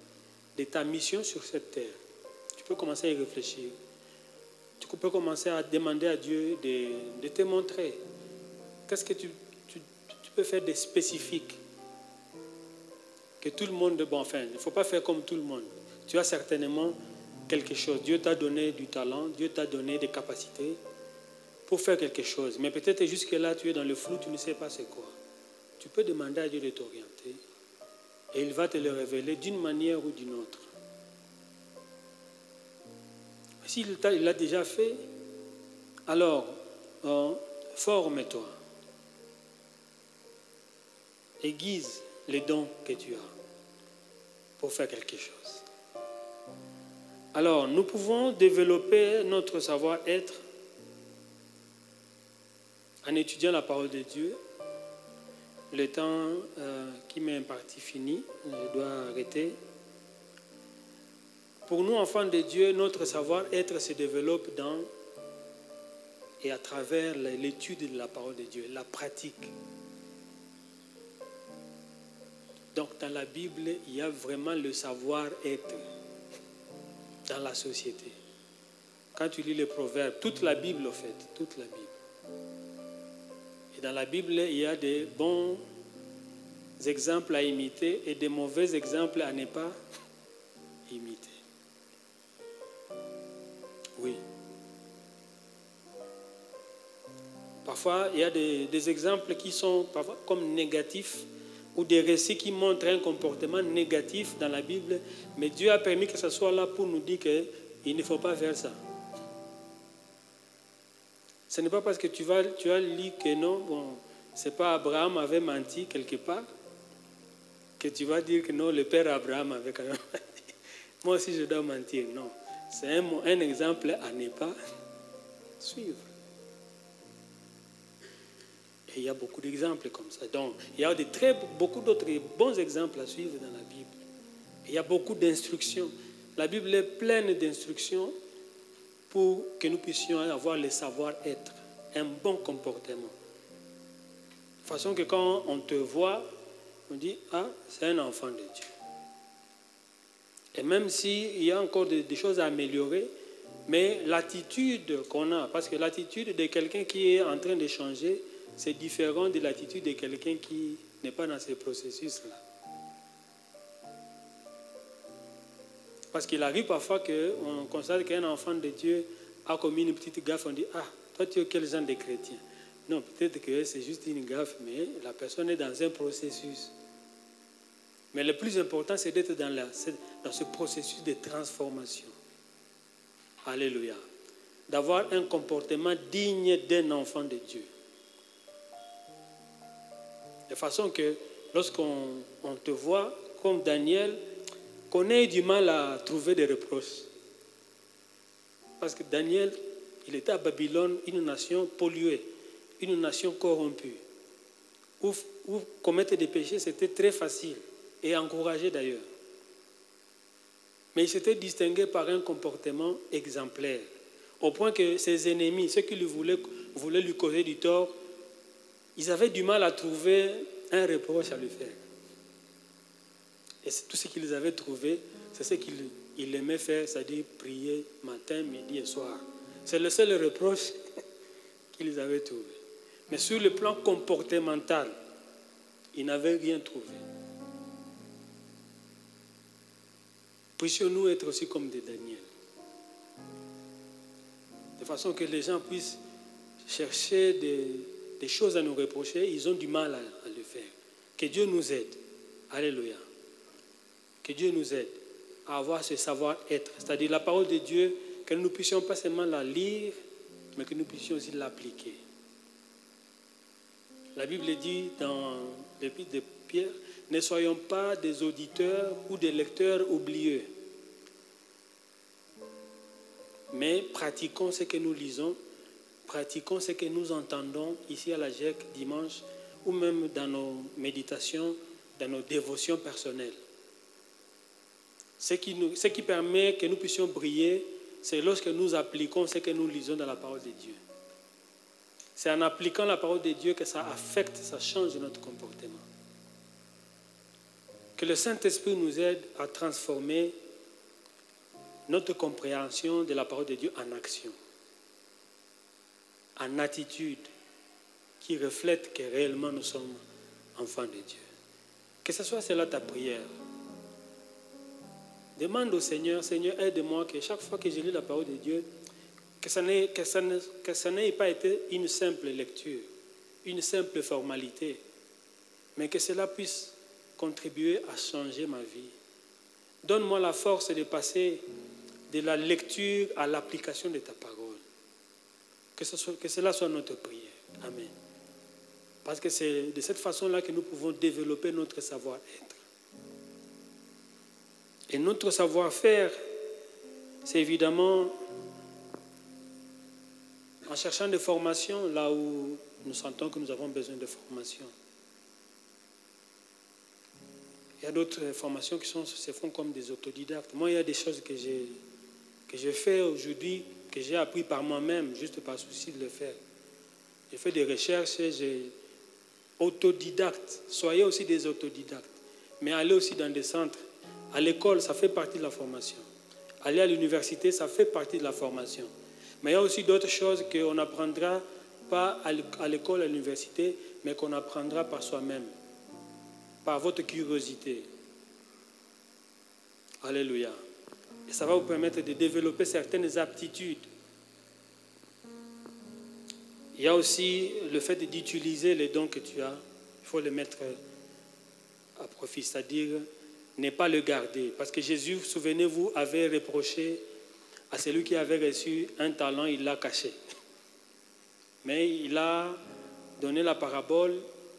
de ta mission sur cette terre, tu peux commencer à y réfléchir. Tu peux commencer à demander à Dieu de te montrer qu'est-ce que tu peux faire de spécifique. Que tout le monde, bon, enfin, il ne faut pas faire comme tout le monde. Tu as certainement quelque chose. Dieu t'a donné du talent, Dieu t'a donné des capacités pour faire quelque chose. Mais peut-être jusque-là, tu es dans le flou, tu ne sais pas c'est quoi. Tu peux demander à Dieu de t'orienter et il va te le révéler d'une manière ou d'une autre. S'il l'a déjà fait, alors forme-toi. Aiguise les dons que tu as pour faire quelque chose. Alors, nous pouvons développer notre savoir-être en étudiant la parole de Dieu. Le temps qui m'est imparti fini, je dois arrêter. Pour nous, enfants de Dieu, notre savoir-être se développe dans et à travers l'étude de la parole de Dieu, la pratique. Donc, dans la Bible, il y a vraiment le savoir-être dans la société. Quand tu lis les proverbes, toute la Bible, en fait, toute la Bible. Et dans la Bible, il y a des bons exemples à imiter et des mauvais exemples à ne pas imiter. Oui. Parfois, il y a des exemples qui sont parfois comme négatifs ou des récits qui montrent un comportement négatif dans la Bible, mais Dieu a permis que ce soit là pour nous dire qu'il ne faut pas faire ça. Ce n'est pas parce que tu as lu que non, bon, c'est pas Abraham avait menti quelque part, que tu vas dire que non, le père Abraham avait quand même menti. Moi aussi je dois mentir, non. C'est un exemple à ne pas suivre. Et il y a beaucoup d'exemples comme ça. Donc, il y a beaucoup d'autres bons exemples à suivre dans la Bible. Et il y a beaucoup d'instructions. La Bible est pleine d'instructions pour que nous puissions avoir le savoir-être, un bon comportement. De façon que quand on te voit, on dit, ah, c'est un enfant de Dieu. Et même s'il y a encore des choses à améliorer, mais l'attitude qu'on a, parce que l'attitude de quelqu'un qui est en train de changer, c'est différent de l'attitude de quelqu'un qui n'est pas dans ce processus-là. Parce qu'il arrive parfois qu'on constate qu'un enfant de Dieu a commis une petite gaffe, on dit, ah, toi tu es quel genre de chrétien? Non, peut-être que c'est juste une gaffe, mais la personne est dans un processus. Mais le plus important, c'est d'être dans ce processus de transformation. Alléluia. D'avoir un comportement digne d'un enfant de Dieu. De façon que lorsqu'on te voit comme Daniel, qu'on ait du mal à trouver des reproches. Parce que Daniel, il était à Babylone, une nation polluée, une nation corrompue. ou commettre des péchés, c'était très facile et encouragé d'ailleurs. Mais il s'était distingué par un comportement exemplaire, au point que ses ennemis, ceux qui voulaient lui causer du tort, ils avaient du mal à trouver un reproche à lui faire. Et tout ce qu'ils avaient trouvé, c'est ce qu'il aimait faire, c'est-à-dire prier matin, midi et soir. C'est le seul reproche qu'ils avaient trouvé. Mais sur le plan comportemental, ils n'avaient rien trouvé. Puissions-nous être aussi comme des Daniel, de façon que les gens puissent chercher des choses à nous reprocher, ils ont du mal à le faire. Que Dieu nous aide. Alléluia. Que Dieu nous aide à avoir ce savoir-être, c'est-à-dire la parole de Dieu, que nous ne puissions pas seulement la lire, mais que nous puissions aussi l'appliquer. La Bible dit dans l'Épître de Pierre, ne soyons pas des auditeurs ou des lecteurs oublieux, mais pratiquons ce que nous lisons, pratiquons ce que nous entendons ici à la GEC dimanche, ou même dans nos méditations, dans nos dévotions personnelles. Ce qui permet que nous puissions briller, c'est lorsque nous appliquons ce que nous lisons dans la parole de Dieu. C'est en appliquant la parole de Dieu que ça affecte, ça change notre comportement. Que le Saint-Esprit nous aide à transformer notre compréhension de la parole de Dieu en action, en attitude qui reflète que réellement nous sommes enfants de Dieu. Que ce soit cela ta prière. Demande au Seigneur, Seigneur, aide-moi que chaque fois que je lis la parole de Dieu, que ça n'ait pas été une simple lecture, une simple formalité, mais que cela puisse contribuer à changer ma vie. Donne-moi la force de passer de la lecture à l'application de ta parole. Que cela soit notre prière. Amen. Parce que c'est de cette façon-là que nous pouvons développer notre savoir-être. Et notre savoir-faire, c'est évidemment en cherchant des formations là où nous sentons que nous avons besoin de formation. Il y a d'autres formations qui se font comme des autodidactes. Moi, il y a des choses que je fais aujourd'hui, que j'ai appris par moi-même, juste par souci de le faire. J'ai fait des recherches, j'ai autodidacte. Soyez aussi des autodidactes. Mais allez aussi dans des centres. À l'école, ça fait partie de la formation. Aller à l'université, ça fait partie de la formation. Mais il y a aussi d'autres choses qu'on n'apprendra pas à l'école, à l'université, mais qu'on apprendra par soi-même, par votre curiosité. Alléluia. Et ça va vous permettre de développer certaines aptitudes. Il y a aussi le fait d'utiliser les dons que tu as. Il faut les mettre à profit, c'est-à-dire ne pas le garder. Parce que Jésus, souvenez-vous, avait reproché à celui qui avait reçu un talent, il l'a caché. Mais il a donné la parabole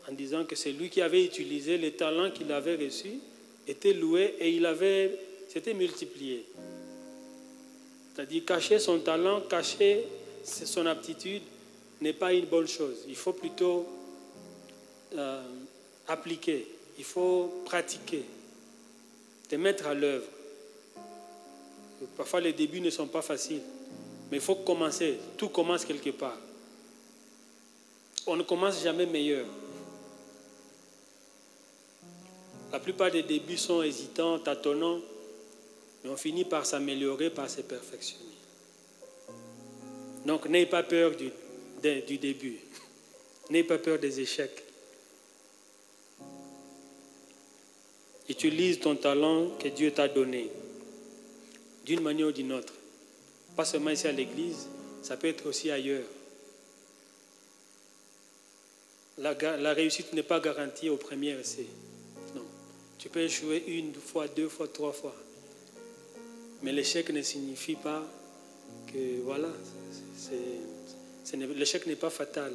en disant que celui qui avait utilisé les talents qu'il avait reçus était loué et s'était multiplié. C'est-à-dire cacher son talent, cacher son aptitude n'est pas une bonne chose. Il faut plutôt appliquer, il faut pratiquer, te mettre à l'œuvre. Parfois les débuts ne sont pas faciles, mais il faut commencer. Tout commence quelque part. On ne commence jamais meilleur. La plupart des débuts sont hésitants, tâtonnants, mais on finit par s'améliorer, par se perfectionner. Donc n'ayez pas peur du début. N'ayez pas peur des échecs. Utilise ton talent que Dieu t'a donné, d'une manière ou d'une autre. Pas seulement ici à l'église, ça peut être aussi ailleurs. La réussite n'est pas garantie au premier essai. Non. Tu peux échouer une fois, deux fois, trois fois. Mais l'échec ne signifie pas que, voilà, l'échec n'est pas fatal.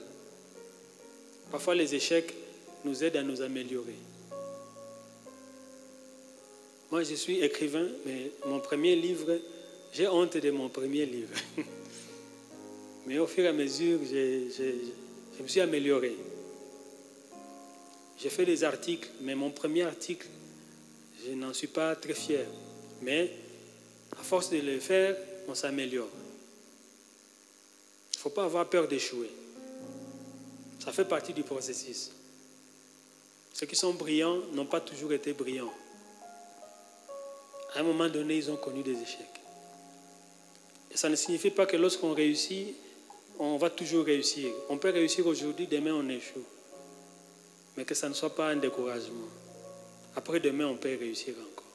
Parfois, les échecs nous aident à nous améliorer. Moi, je suis écrivain, mais mon premier livre, j'ai honte de mon premier livre. Mais au fur et à mesure, je me suis amélioré. J'ai fait des articles, mais mon premier article, je n'en suis pas très fier. Mais à force de le faire, on s'améliore. Il ne faut pas avoir peur d'échouer. Ça fait partie du processus. Ceux qui sont brillants n'ont pas toujours été brillants. À un moment donné, ils ont connu des échecs. Et ça ne signifie pas que lorsqu'on réussit, on va toujours réussir. On peut réussir aujourd'hui, demain on échoue. Mais que ça ne soit pas un découragement. Après demain, on peut réussir encore.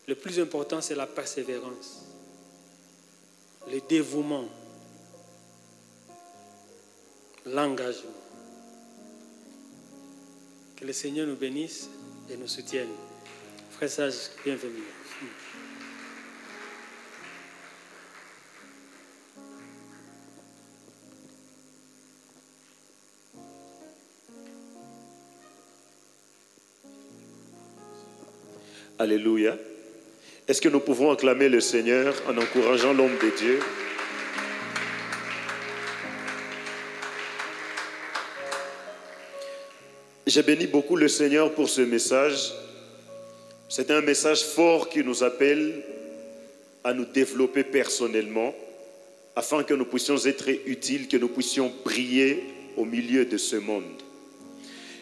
Le plus important, c'est la persévérance, le dévouement, l'engagement. Que le Seigneur nous bénisse et nous soutienne. Frère Sage, bienvenue. Alléluia. Est-ce que nous pouvons acclamer le Seigneur en encourageant l'homme de Dieu? J'ai béni beaucoup le Seigneur pour ce message. C'est un message fort qui nous appelle à nous développer personnellement afin que nous puissions être utiles, que nous puissions briller au milieu de ce monde.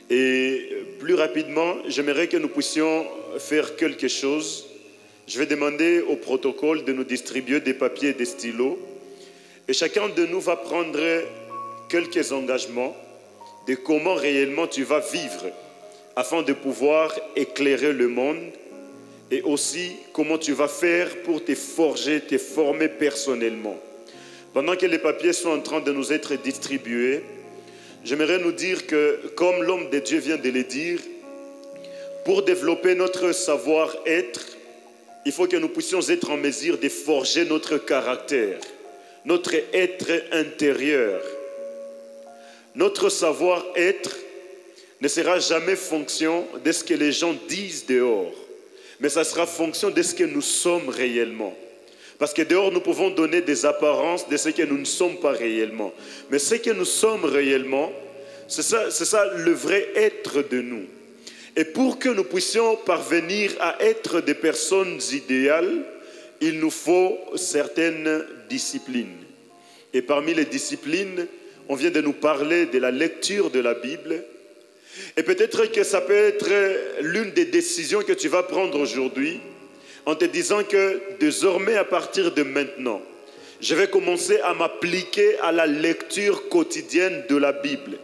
Et plus rapidement, j'aimerais que nous puissions faire quelque chose. Je vais demander au protocole de nous distribuer des papiers et des stylos. Et chacun de nous va prendre quelques engagements de comment réellement tu vas vivre afin de pouvoir éclairer le monde et aussi comment tu vas faire pour te forger, te former personnellement. Pendant que les papiers sont en train de nous être distribués, j'aimerais nous dire que, comme l'homme de Dieu vient de le dire, pour développer notre savoir-être, il faut que nous puissions être en mesure de forger notre caractère, notre être intérieur. Notre savoir-être ne sera jamais fonction de ce que les gens disent dehors, mais ça sera fonction de ce que nous sommes réellement. Parce que dehors, nous pouvons donner des apparences de ce que nous ne sommes pas réellement. Mais ce que nous sommes réellement, c'est ça le vrai être de nous. Et pour que nous puissions parvenir à être des personnes idéales, il nous faut certaines disciplines. Et parmi les disciplines, on vient de nous parler de la lecture de la Bible. Et peut-être que ça peut être l'une des décisions que tu vas prendre aujourd'hui en te disant que désormais, à partir de maintenant, je vais commencer à m'appliquer à la lecture quotidienne de la Bible.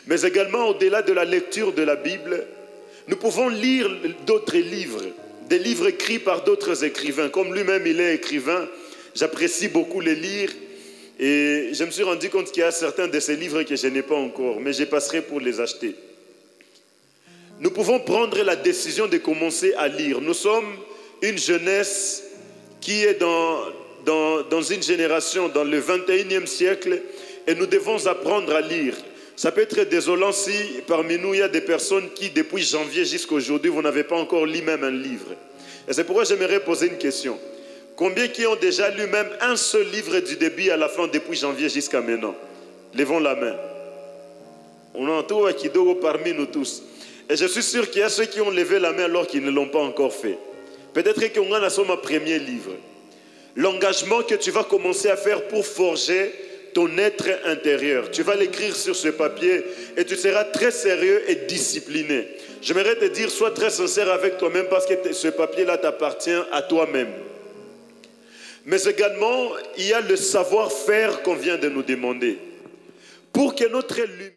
Mais également, au-delà de la lecture de la Bible, nous pouvons lire d'autres livres, des livres écrits par d'autres écrivains. Comme lui-même, il est écrivain, j'apprécie beaucoup les lire. Et je me suis rendu compte qu'il y a certains de ces livres que je n'ai pas encore, mais je passerai pour les acheter. Nous pouvons prendre la décision de commencer à lire. Nous sommes une jeunesse qui est dans une génération, dans le 21e siècle, et nous devons apprendre à lire. Ça peut être désolant si parmi nous, il y a des personnes qui, depuis janvier jusqu'à aujourd'hui, vous n'avez pas encore lu même un livre. Et c'est pourquoi j'aimerais poser une question. Combien qui ont déjà lu même un seul livre du début à la fin depuis janvier jusqu'à maintenant? Levons la main. On en trouve Kidogo parmi nous tous. Et je suis sûr qu'il y a ceux qui ont levé la main alors qu'ils ne l'ont pas encore fait. Peut-être qu'on a son premier livre. L'engagement que tu vas commencer à faire pour forger ton être intérieur. Tu vas l'écrire sur ce papier et tu seras très sérieux et discipliné. J'aimerais te dire, sois très sincère avec toi-même parce que ce papier-là t'appartient à toi-même. Mais également, il y a le savoir-faire qu'on vient de nous demander. Pour que notre lumière